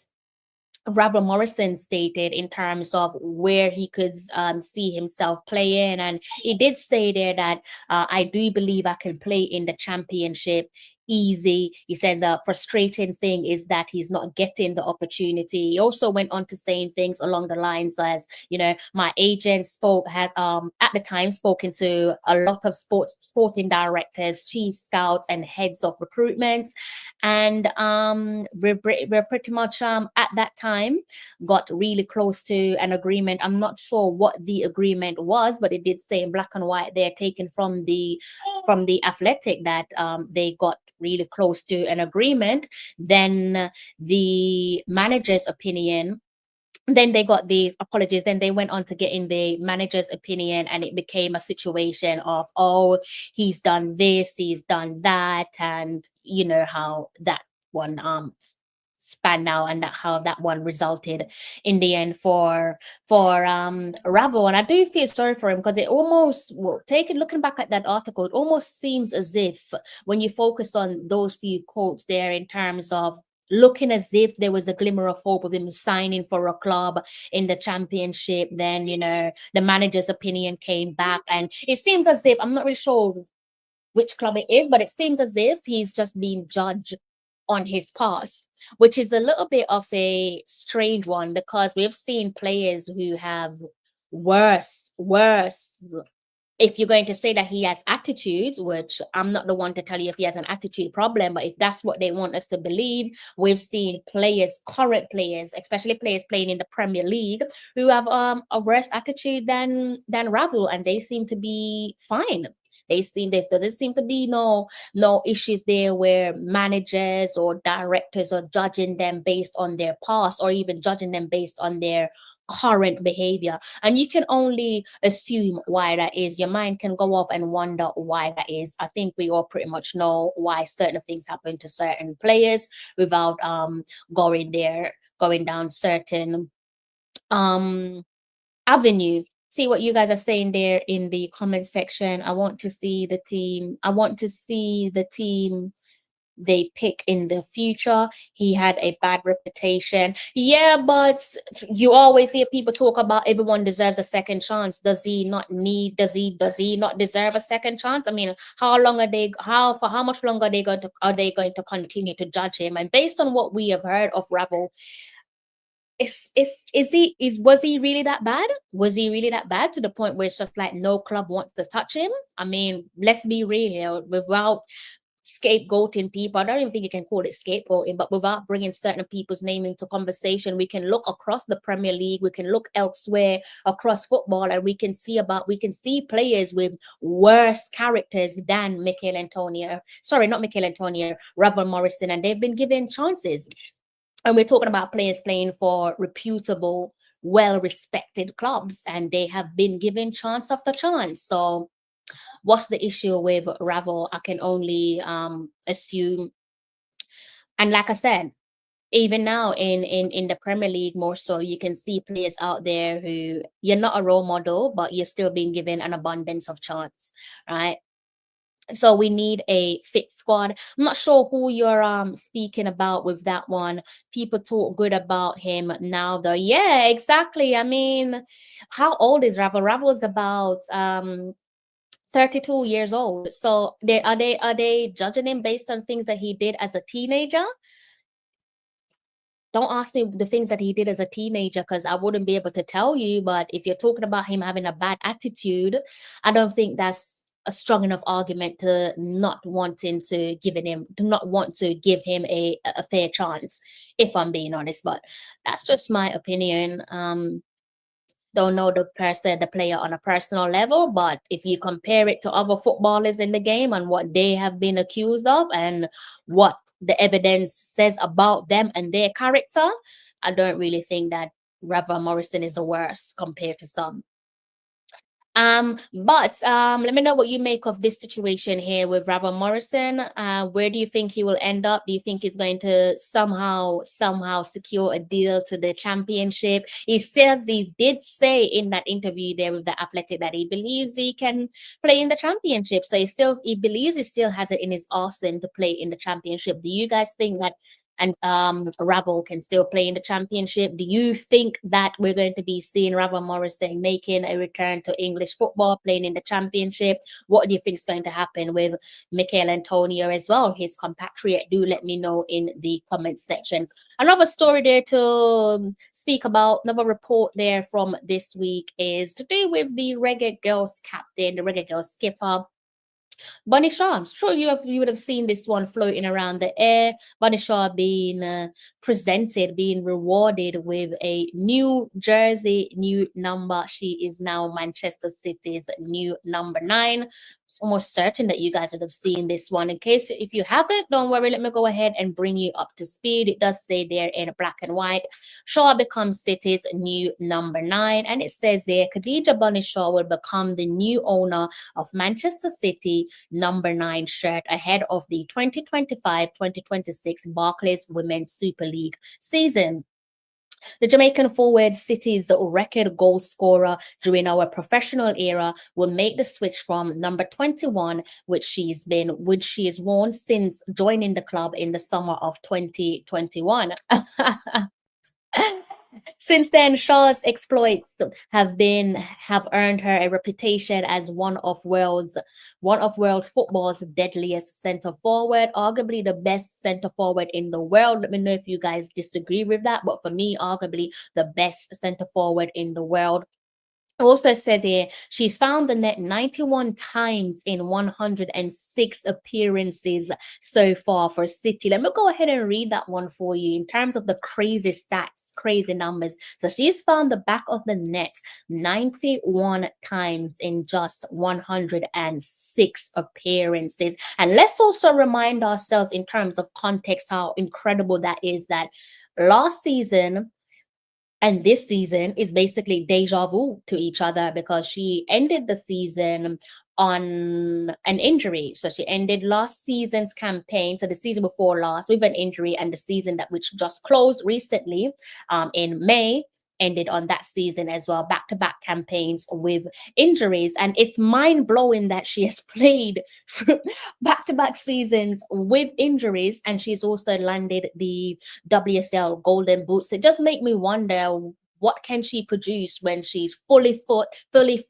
Speaker 2: Ravel Morrison stated in terms of where he could see himself playing, and he did say there that I do believe I can play in the championship easy. He said the frustrating thing is that he's not getting the opportunity. He also went on to saying things along the lines as, you know, my agent had at the time spoken to a lot of sporting directors, chief scouts, and heads of recruitments, and we're pretty much at that time got really close to an agreement. I'm not sure what the agreement was, but it did say in black and white there, taken from the Athletic, that they got really close to an agreement. Then the manager's opinion, then they got the apologies, then they went on to get in the manager's opinion, and it became a situation of, oh, he's done this, he's done that, and you know how that one span now, and how that one resulted in the end for Ravel. And I do feel sorry for him, because it almost, looking back at that article, it almost seems as if when you focus on those few quotes there, in terms of looking as if there was a glimmer of hope of him signing for a club in the championship, then, you know, the manager's opinion came back, and it seems as if, I'm not really sure which club it is, but it seems as if he's just being judged on his past, which is a little bit of a strange one, because we've seen players who have worse, if you're going to say that he has attitudes, which I'm not the one to tell you if he has an attitude problem, but if that's what they want us to believe, we've seen players, current players, especially players playing in the Premier League, who have a worse attitude than Ravel, and they seem to be fine. There doesn't seem to be no issues there where managers or directors are judging them based on their past, or even judging them based on their current behavior. And you can only assume why that is. Your mind can go off and wonder why that is. I think we all pretty much know why certain things happen to certain players without going down certain avenue. See what you guys are saying there in the comment section. I want to see the team they pick in the future. He had a bad reputation. Yeah, but you always hear people talk about everyone deserves a second chance. Does he not deserve a second chance? I mean, for how much longer are they going to continue to judge him? And based on what we have heard of Ravel, was he really that bad? Was he really that bad to the point where it's just like no club wants to touch him? I mean, let's be real here, without scapegoating people. I don't even think you can call it scapegoating, but without bringing certain people's name into conversation, we can look across the Premier League, we can look elsewhere across football, and we can see players with worse characters than Ravel Morrison, and they've been given chances. And we're talking about players playing for reputable, well-respected clubs, and they have been given chance after chance. So what's the issue with Ravel? I can only assume. And like I said, even now in the Premier League, more so, you can see players out there who, you're not a role model, but you're still being given an abundance of chance, right? So we need a fit squad. I'm not sure who you're speaking about with that one. People talk good about him now, though. Yeah, exactly. I mean, how old is Ravel? Ravel is about 32 years old. So are they judging him based on things that he did as a teenager? Don't ask me the things that he did as a teenager, because I wouldn't be able to tell you. But if you're talking about him having a bad attitude, I don't think that's a strong enough argument to not want to give him a fair chance, if I'm being honest. But that's just my opinion. Don't know the player on a personal level, but if you compare it to other footballers in the game and what they have been accused of and what the evidence says about them and their character, I don't really think that Ravel Morrison is the worst compared to some. But let me know what you make of this situation here with Ravel Morrison. Where do you think he will end up? Do you think he's going to somehow secure a deal to the championship? He did say in that interview there with the Athletic that he believes he can play in the championship. So he believes he still has it in his arsenal to play in the championship. Do you guys think that Ravel can still play in the championship? Do you think that we're going to be seeing Ravel Morrison making a return to English football, playing in the championship? What do you think is going to happen with Michail Antonio as well, his compatriot? Do let me know in the comments section. Another story there to speak about, another report there from this week is to do with the Reggae Girls captain, the Reggae Girls skipper, Bunny Shaw. I'm sure you would have seen this one floating around the air. Bunny Shaw being rewarded with a new jersey, new number. She is now Manchester City's new number 9. It's almost certain that you guys would have seen this one. In case if you haven't, don't worry, let me go ahead and bring you up to speed. It does say there in black and white, Shaw becomes City's new number 9, and it says there Khadija Bunny Shaw will become the new owner of Manchester City number 9 shirt ahead of the 2025-2026 Barclays Women's Super League season. The Jamaican forward, City's record goal scorer during our professional era, will make the switch from number 21, which she has worn since joining the club in the summer of 2021. Since then, Shaw's exploits have earned her a reputation as one of world football's deadliest center forward, arguably the best center forward in the world. Let me know if you guys disagree with that, but for me, arguably the best center forward in the world. Also says here, she's found the net 91 times in 106 appearances so far for City. Let me go ahead and read that one for you in terms of the crazy stats, crazy numbers. So she's found the back of the net 91 times in just 106 appearances. And let's also remind ourselves in terms of context how incredible that is, that last season and this season is basically deja vu to each other, because she ended the season on an injury. So she ended last season's campaign, so the season before last, with an injury, and the season which just closed recently in May ended on that season as well. Back-to-back campaigns with injuries, and it's mind-blowing that she has played back-to-back seasons with injuries, and she's also landed the WSL Golden Boots. It just makes me wonder, what can she produce when she's fully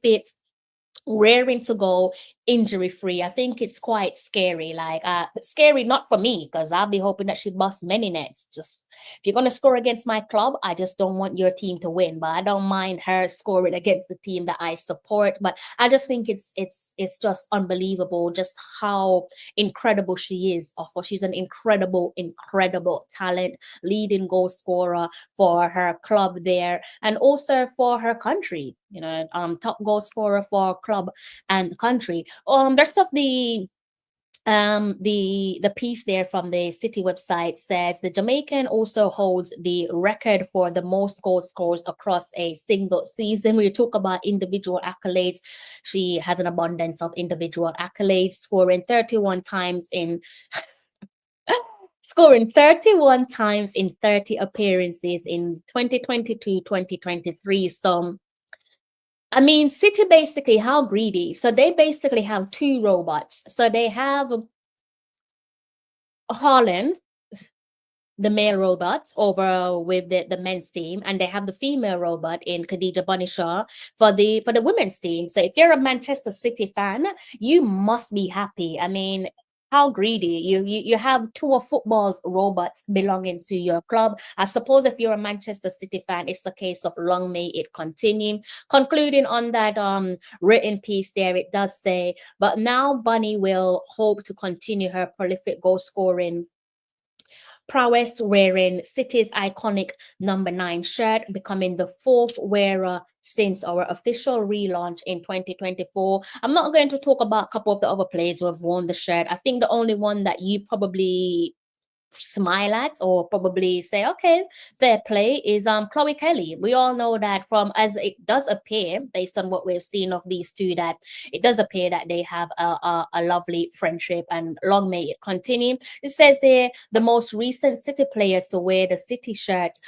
Speaker 2: fit, raring to go, injury free? I think it's quite scary. Like scary not for me, because I'll be hoping that she busts many nets. Just if you're gonna score against my club, I just don't want your team to win. But I don't mind her scoring against the team that I support. But I just think it's just unbelievable just how incredible she is. She's an incredible talent, leading goal scorer for her club there, and also for her country. You know, top goal scorer for club and country. There's stuff the piece there from the City website says the Jamaican also holds the record for the most goal scores across a single season. We talk about individual accolades. She has an abundance of individual accolades, scoring 31 times in 30 appearances in 2022-2023. So I mean, City basically, how greedy? So they basically have 2 robots. So they have Holland, the male robot, over with the men's team, and they have the female robot in Khadija Bunny Shaw for the women's team. So if you're a Manchester City fan, you must be happy. I mean, how greedy. You have two of football's robots belonging to your club. I suppose if you're a Manchester City fan, it's a case of long may it continue. Concluding on that written piece there, it does say, but now Bunny will hope to continue her prolific goal scoring prowess, wearing City's iconic number 9 shirt, becoming the 4th wearer since our official relaunch in 2024. I'm not going to talk about a couple of the other players who have worn the shirt. I think the only one that you probably smile at or probably say okay, fair play, is Chloe Kelly. We all know that, from as it does appear based on what we've seen of these two, that it does appear that they have a lovely friendship, and long may it continue. It says there, the most recent City players to wear the City shirts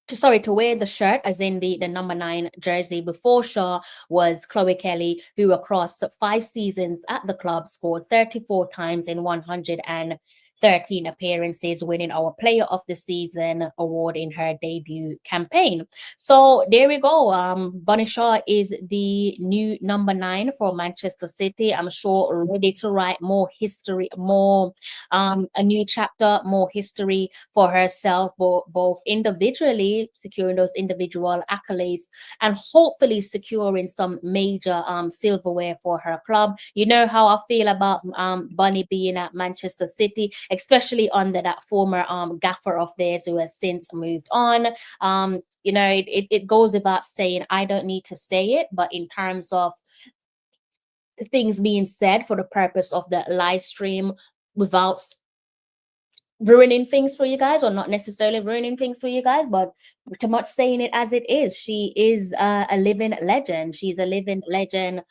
Speaker 2: to wear the shirt, as in the number 9 jersey before Shaw, was Chloe Kelly, who across 5 seasons at the club scored 34 times in 113 appearances, winning our Player of the Season award in her debut campaign. So there we go. Bunny Shaw is the new number 9 for Manchester City. I'm sure ready to write more history, more a new chapter, more history for herself, both individually, securing those individual accolades, and hopefully securing some major silverware for her club. You know how I feel about Bunny being at Manchester City, especially under that former gaffer of theirs who has since moved on. You know, it goes without saying, I don't need to say it, but in terms of things being said for the purpose of the live stream, without ruining things for you guys, or not necessarily ruining things for you guys, but too much saying it as it is, she is a living legend. She's a living legend,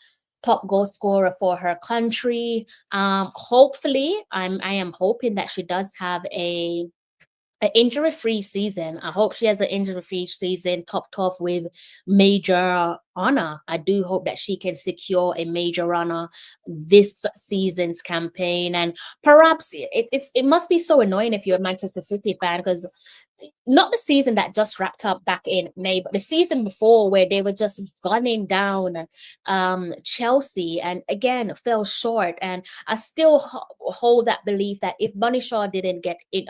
Speaker 2: top goal scorer for her country. Hopefully, I am hoping that she does have an injury-free season. I hope she has an injury-free season, topped off with major honor. I do hope that she can secure a major honor this season's campaign. And perhaps it must be so annoying if you're a Manchester City fan, because not the season that just wrapped up back in May, but the season before, where they were just gunning down Chelsea and again fell short. And I still hold that belief that if Bunny Shaw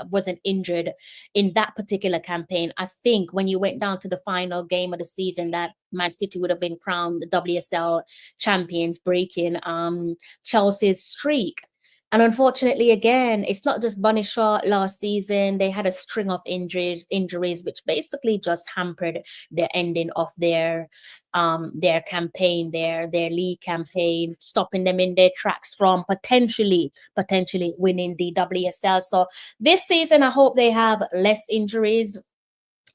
Speaker 2: wasn't injured in that particular campaign, I think when you went down to the final game of the season, that Man City would have been crowned the WSL champions, breaking Chelsea's streak. And unfortunately, again, it's not just Bunny Shaw last season. They had a string of injuries, which basically just hampered the ending of their campaign, their league campaign, stopping them in their tracks from potentially winning the WSL. So this season, I hope they have less injuries,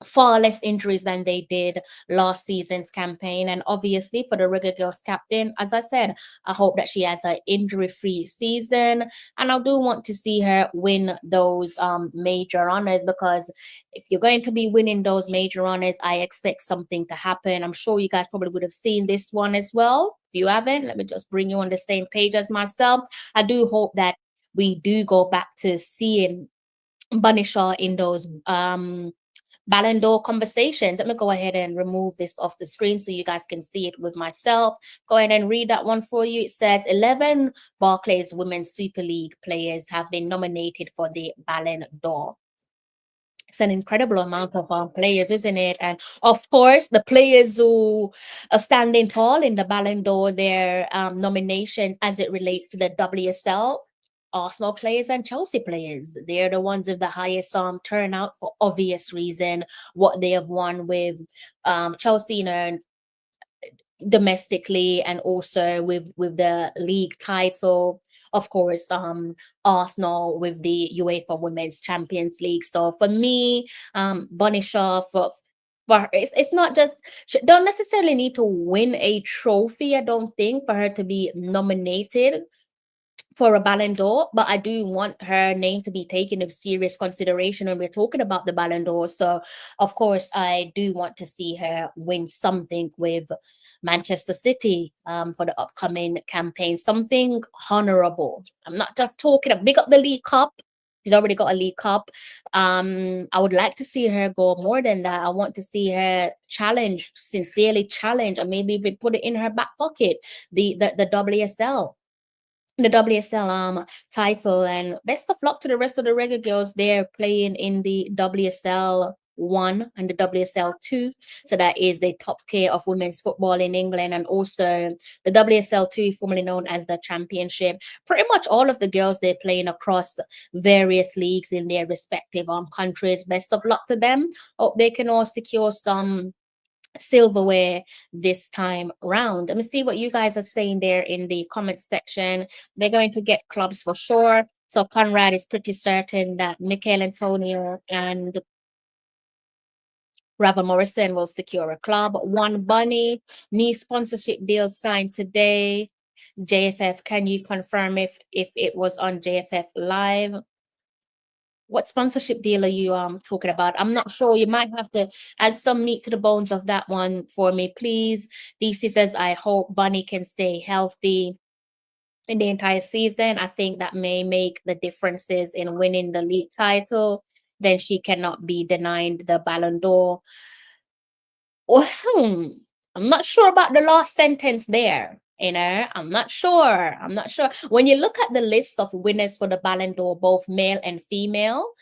Speaker 2: far less injuries than they did last season's campaign. And obviously for the Reggae Girls captain, as I said, I hope that she has an injury-free season, and I do want to see her win those major honors, because if you're going to be winning those major honors, I expect something to happen. I'm sure you guys probably would have seen this one as well. If you haven't, let me just bring you on the same page as myself. I do hope that we do go back to seeing Bunny Shaw in those Ballon d'Or conversations. Let me go ahead and remove this off the screen so you guys can see it with myself. Go ahead and read that one for you. It says 11 Barclays Women's Super League players have been nominated for the Ballon d'Or. It's an incredible amount of players, isn't it? And of course, the players who are standing tall in the Ballon d'Or, their nominations as it relates to the WSL, Arsenal players and Chelsea players. They're the ones with the highest turnout, for obvious reason, what they have won with Chelsea, you know, domestically, and also with the league title. Of course, Arsenal with the UEFA Women's Champions League. So for me, Bunny Shaw, for it's not just, she don't necessarily need to win a trophy, I don't think, for her to be nominated for a Ballon d'Or, but I do want her name to be taken into serious consideration when we're talking about the Ballon d'Or. So, of course, I do want to see her win something with Manchester City for the upcoming campaign, something honorable. I'm not just talking, big up the League Cup. She's already got a League Cup. I would like to see her go more than that. I want to see her sincerely challenge, or maybe even put it in her back pocket, the WSL. the WSL title, and best of luck to the rest of the Reggae girls. They're playing in the WSL 1 and the WSL 2, so that is the top tier of women's football in England, and also the WSL 2, formerly known as the Championship. Pretty much all of the girls, they're playing across various leagues in their respective countries. Best of luck to them. Hope they can all secure some silverware this time round. Let me see what you guys are saying there in the comment section. They're going to get clubs for sure. So Conrad is pretty certain that Michail Antonio and Ravel Morrison will secure a club. One Bunny, new sponsorship deal signed today. JFF, can you confirm if it was on JFF Live? What sponsorship deal are you talking about? I'm not sure. You might have to add some meat to the bones of that one for me, please. DC says, I hope Bunny can stay healthy in the entire season. I think that may make the differences in winning the league title. Then she cannot be denied the Ballon d'Or. Well, I'm not sure about the last sentence there. I'm not sure. When you look at the list of winners for the Ballon d'Or, both male and female,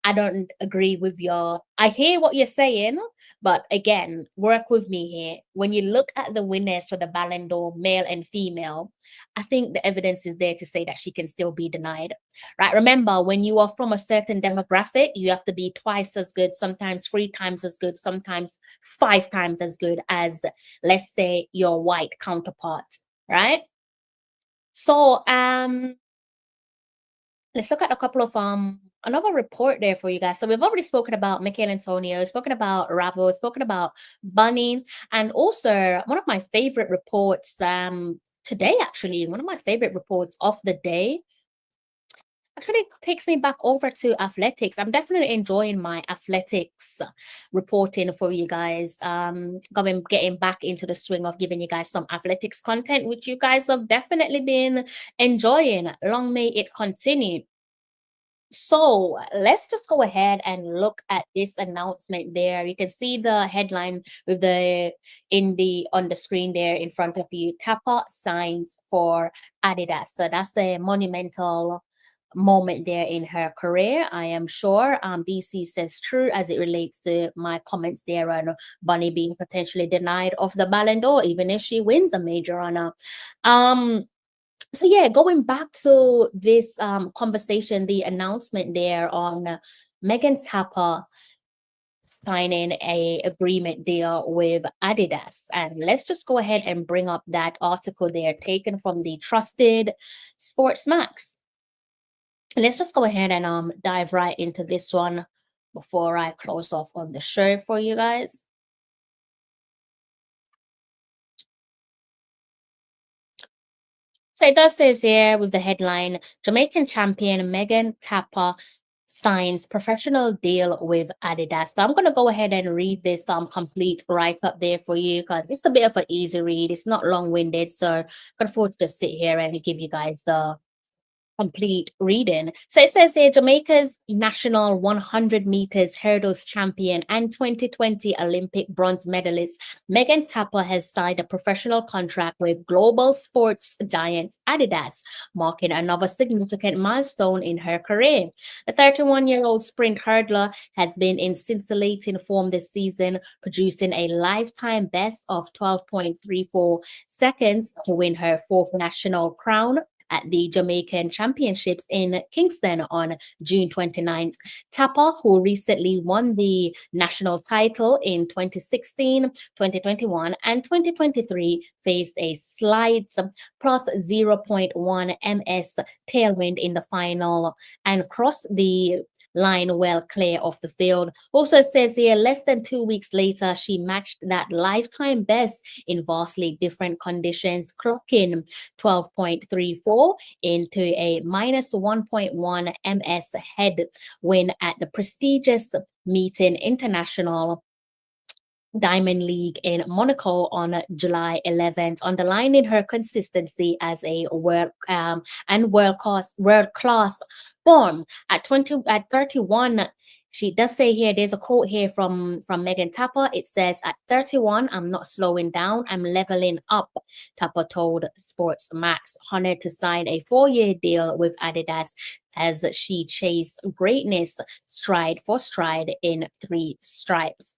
Speaker 2: I don't agree with I hear what you're saying, but again, work with me here. When you look at the winners for the Ballon d'Or, male and female, I think the evidence is there to say that she can still be denied, right? Remember, when you are from a certain demographic, you have to be twice as good, sometimes 3 times as good, sometimes 5 times as good as, let's say, your white counterpart, right? So, let's look at a couple of another report there for you guys. So we've already spoken about Michail Antonio, spoken about Ravel, spoken about Bunny, and also one of my favorite reports today, actually, one of my favorite reports of the day actually takes me back over to athletics. I'm definitely enjoying my athletics reporting for you guys. Getting back into the swing of giving you guys some athletics content, which you guys have definitely been enjoying. Long may it continue. So let's just go ahead and look at this announcement there. You can see the headline with on the screen there in front of you. Tappa signs for Adidas. So that's a monumental moment there in her career. I am sure DC says true as it relates to my comments there on Bunny being potentially denied of the Ballon d'Or, even if she wins a major honor. So yeah, going back to this conversation, the announcement there on Megan Tappa signing a agreement deal with Adidas. And let's just go ahead and bring up that article there taken from the trusted Sports Max. Let's just go ahead and dive right into this one before I close off on the show for you guys. So it does say here with the headline, Jamaican champion Megan Tappa signs professional deal with Adidas. So I'm going to go ahead and read this complete write-up there for you because it's a bit of an easy read. It's not long-winded, so I'm going to afford to just sit here and give you guys the complete reading. So it says here, Jamaica's national 100 meters hurdles champion and 2020 Olympic bronze medalist Megan Tappa has signed a professional contract with global sports giants Adidas, marking another significant milestone in her career. The 31-year-old sprint hurdler has been in scintillating form this season, producing a lifetime best of 12.34 seconds to win her 4th national crown at the Jamaican Championships in Kingston on June 29th. Tappa, who recently won the national title in 2016, 2021, and 2023, faced a slight plus 0.1 ms tailwind in the final and crossed the line well clear of the field. Also says here, less than 2 weeks later, she matched that lifetime best in vastly different conditions, clocking 12.34 into a minus 1.1 ms head win at the prestigious Meeting International Diamond League in Monaco on July 11th, underlining her consistency as a world class form. At 31 She does say here, there's a quote here from Megan Tappa. It says, "At 31, I'm not slowing down, I'm leveling up," Tappa told Sports Max, honored to sign a 4-year deal with Adidas as she chased greatness stride for stride in 3 stripes.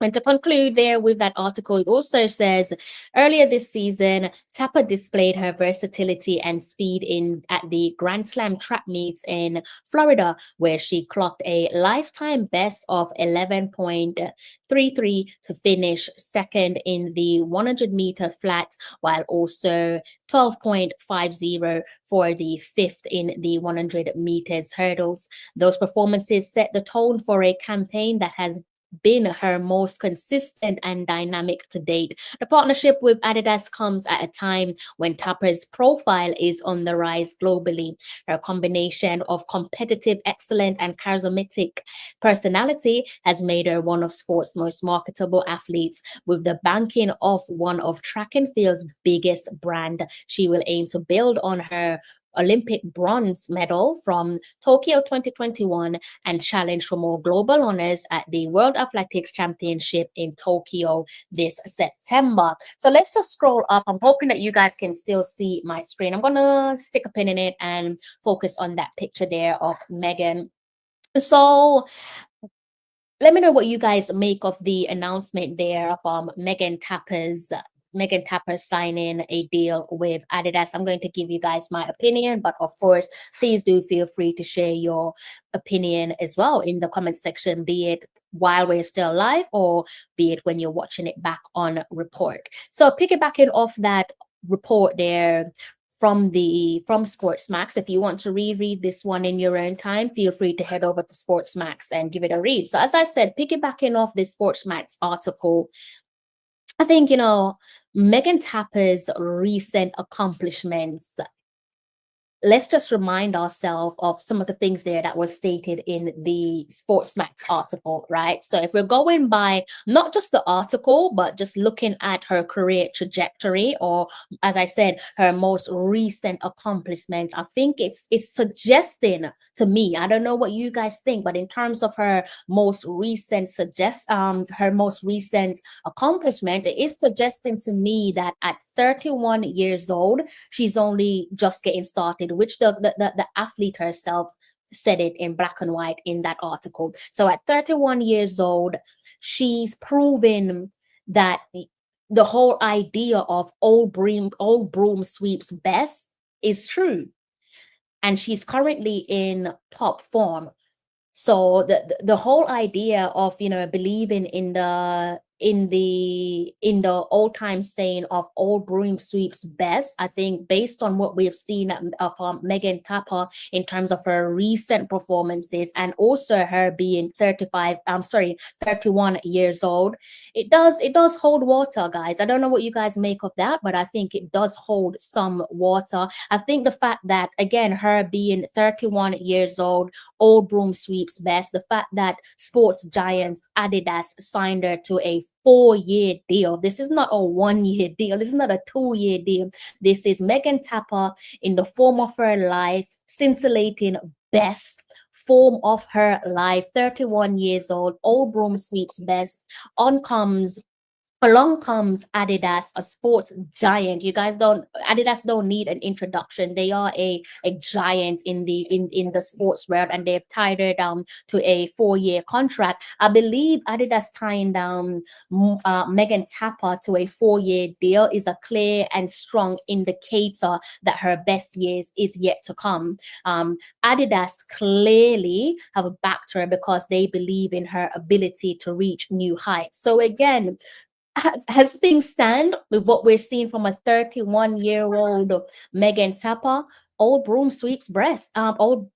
Speaker 2: And to conclude there with that article, it also says, earlier this season, Tappa displayed her versatility and speed at the Grand Slam track meets in Florida, where she clocked a lifetime best of 11.33 to finish second in the 100-meter flats, while also 12.50 for the fifth in the 100 meters hurdles. Those performances set the tone for a campaign that has been her most consistent and dynamic to date. The partnership with Adidas comes at a time when Tappa's profile is on the rise globally. Her combination of competitive excellence and charismatic personality has made her one of sport's most marketable athletes. With the backing of one of track and field's biggest brand, she will aim to build on her Olympic bronze medal from Tokyo 2021 and challenge for more global honors at the World Athletics Championship in Tokyo this September. So let's just scroll up. I'm hoping that you guys can still see my screen. I'm gonna stick a pin in it and focus on that picture there of Megan. So let me know what you guys make of the announcement there from Megan Tappa signing a deal with Adidas. I'm going to give you guys my opinion, but of course, please do feel free to share your opinion as well in the comment section, be it while we're still live or be it when you're watching it back on report. So piggybacking off that report there from Sports Max, if you want to reread this one in your own time, feel free to head over to Sports Max and give it a read. So as I said, piggybacking off this Sports Max article, I think, Megan Tappa's recent accomplishments, let's just remind ourselves of some of the things there that was stated in the Sports Max article, right? So if we're going by not just the article, but just looking at her career trajectory, or as I said, her most recent accomplishment, I think it's suggesting to me, I don't know what you guys think, but in terms of her most recent accomplishment, it is suggesting to me that at 31 years old, she's only just getting started, which the athlete herself said it in black and white in that article. So at 31 years old, she's proven that the whole idea of old broom sweeps best is true. And she's currently in top form. So the whole idea of believing in the old time saying of old broom sweeps best, I think based on what we have seen of Megan Tappa in terms of her recent performances and also her being 31 years old, it does hold water, guys. I don't know what you guys make of that, but I think it does hold some water. I think the fact that, again, her being 31 years old, old broom sweeps best, the fact that sports giants Adidas signed her to a 4-year deal. This is not a 1-year deal. This is not a 2-year deal. This is Megan Tappa in the form of her life, scintillating best form of her life, 31 years old, old broom sweeps best. Along comes Adidas, a sports giant. Adidas don't need an introduction. They are a giant in the sports world, and they've tied her down to a 4-year contract. I believe Adidas tying down Megan Tappa to a 4-year deal is a clear and strong indicator that her best years is yet to come. Adidas clearly have backed her because they believe in her ability to reach new heights. So again, as things stand with what we're seeing from a 31-year-old Megan Tappa, old broom sweeps best. Old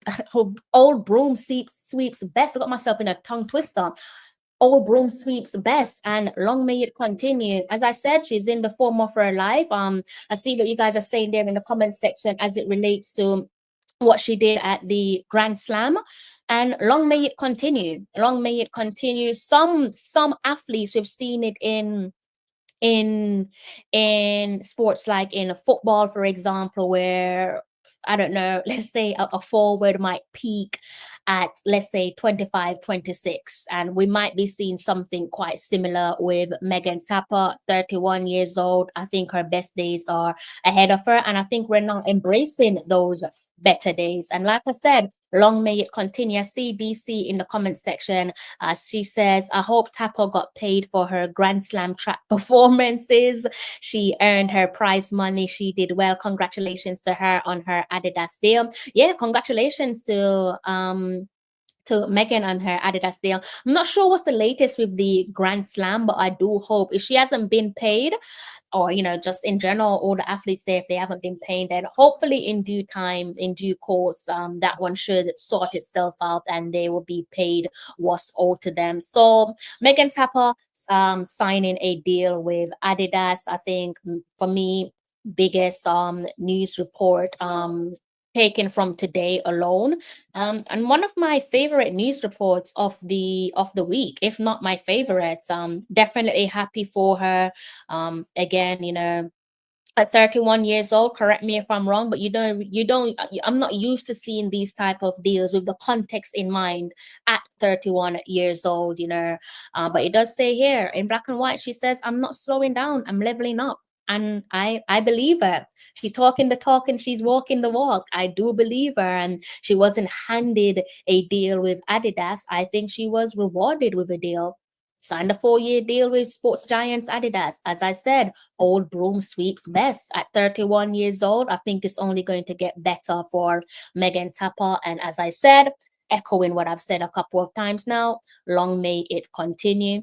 Speaker 2: broom sweeps best. I got myself in a tongue twister. Old broom sweeps best, and long may it continue. As I said, she's in the form of her life. I see what you guys are saying there in the comment section as it relates to what she did at the Grand Slam, and long may it continue. Long may it continue. Some athletes, we've seen it in sports like in football, for example, where I don't know, let's say a forward might peak at, let's say, 25, 26. And we might be seeing something quite similar with Megan Tappa, 31 years old. I think her best days are ahead of her. And I think we're now embracing those better days. And like I said, long may it continue. I see DC in the comment section. She says, I hope Tappa got paid for her Grand Slam track performances. She earned her prize money. She did well. Congratulations to her on her Adidas deal. Yeah, congratulations to Megan on her Adidas deal. I'm not sure what's the latest with the Grand Slam, but I do hope if she hasn't been paid, or just in general, all the athletes there, if they haven't been paid, then hopefully in due time, in due course, that one should sort itself out and they will be paid what's owed to them. So Megan Tappa signing a deal with Adidas, I think for me, biggest news report taken from today alone, and one of my favorite news reports of the week, if not my favorite. Definitely happy for her. Again, at 31 years old, correct me if I'm wrong, but I'm not used to seeing these type of deals with the context in mind at 31 years old, but it does say here in black and white, she says, I'm not slowing down, I'm leveling up. And I believe her. She's talking the talk and she's walking the walk. I do believe her. And she wasn't handed a deal with Adidas. I think she was rewarded with a deal. Signed a 4-year deal with sports giants Adidas. As I said, old broom sweeps best. At 31 years old, I think it's only going to get better for Megan Tappa. And as I said, echoing what I've said a couple of times now, long may it continue.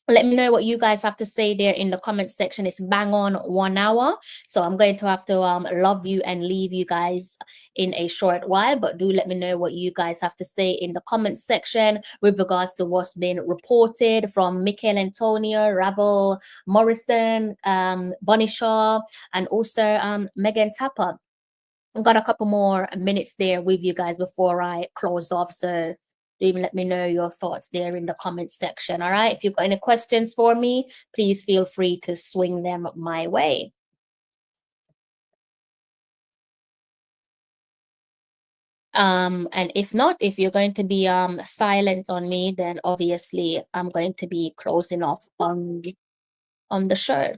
Speaker 2: Let me know what you guys have to say there in the comment section. It's bang on 1 hour. So I'm going to have to love you and leave you guys in a short while. But do let me know what you guys have to say in the comment section with regards to what's been reported from Michail Antonio, Ravel Morrison, Bonnie Shaw, and also Megan Tappa. I've got a couple more minutes there with you guys before I close off. So even let me know your thoughts there in the comment section. All right. If you've got any questions for me, please feel free to swing them my way. And if not, if you're going to be silent on me, then obviously I'm going to be closing off on the show.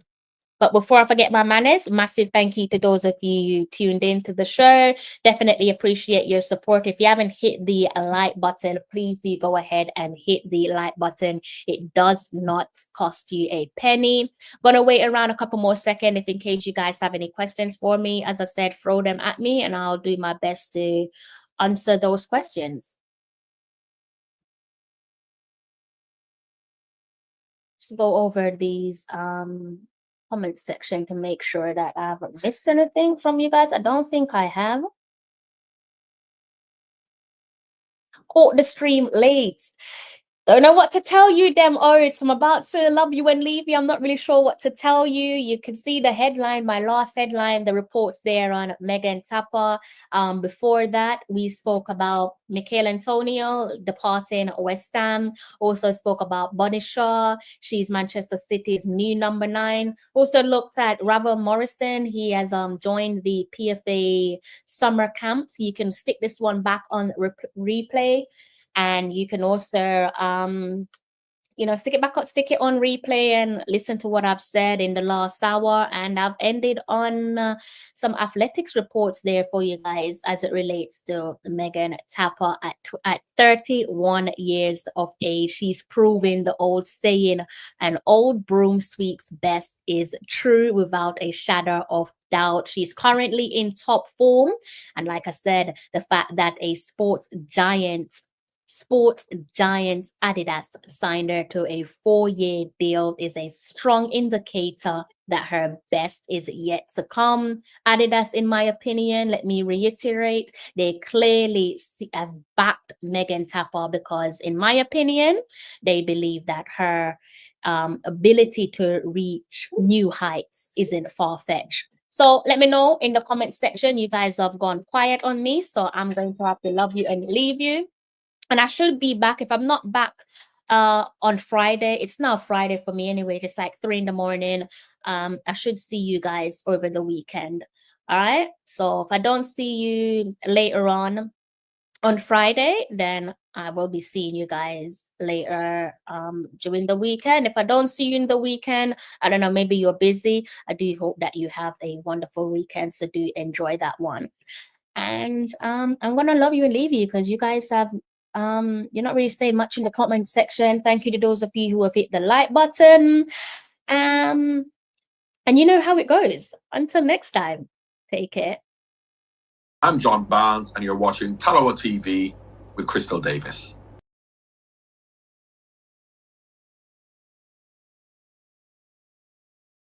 Speaker 2: But before I forget my manners, massive thank you to those of you who tuned in to the show. Definitely appreciate your support. If you haven't hit the like button, please do go ahead and hit the like button. It does not cost you a penny. Gonna wait around a couple more seconds if in case you guys have any questions for me. As I said, throw them at me and I'll do my best to answer those questions. Just go over these comment section to make sure that I haven't missed anything from you guys. I don't think I have. Caught the stream late. Don't know what to tell you, them oats. I'm about to love you and leave you. I'm not really sure what to tell you. You can see the headline, my last headline, the reports there on Megan Tappa. Before that, we spoke about Michail Antonio departing West Ham. Also spoke about Bonnie Shaw. She's Manchester City's new number 9. Also looked at Ravel Morrison. He has joined the PFA Summer Camp. So you can stick this one back on replay. And you can also, stick it on replay and listen to what I've said in the last hour. And I've ended on some athletics reports there for you guys as it relates to Megan Tappa at 31 years of age. She's proving the old saying, an old broom sweeps best is true without a shadow of doubt. She's currently in top form. And like I said, the fact that a sports giant Adidas signed her to a 4-year deal is a strong indicator that her best is yet to come. Adidas, in my opinion, let me reiterate, they clearly have backed Megan Tappa because, in my opinion, they believe that her ability to reach new heights isn't far-fetched. So let me know in the comment section. You guys have gone quiet on me, so I'm going to have to love you and leave you. And I should be back. If I'm not back on Friday, it's now Friday for me anyway, just like 3 in the morning. I should see you guys over the weekend. All right. So if I don't see you later on Friday, then I will be seeing you guys later during the weekend. If I don't see you in the weekend, I don't know, maybe you're busy. I do hope that you have a wonderful weekend. So do enjoy that one. And I'm gonna love you and leave you because you guys have you're not really saying much in the comment section. Thank you to those of you who have hit the like button. And you know how it goes. Until next time, take care.
Speaker 6: I'm John Barnes, and you're watching Talawa TV with Crystal Davis.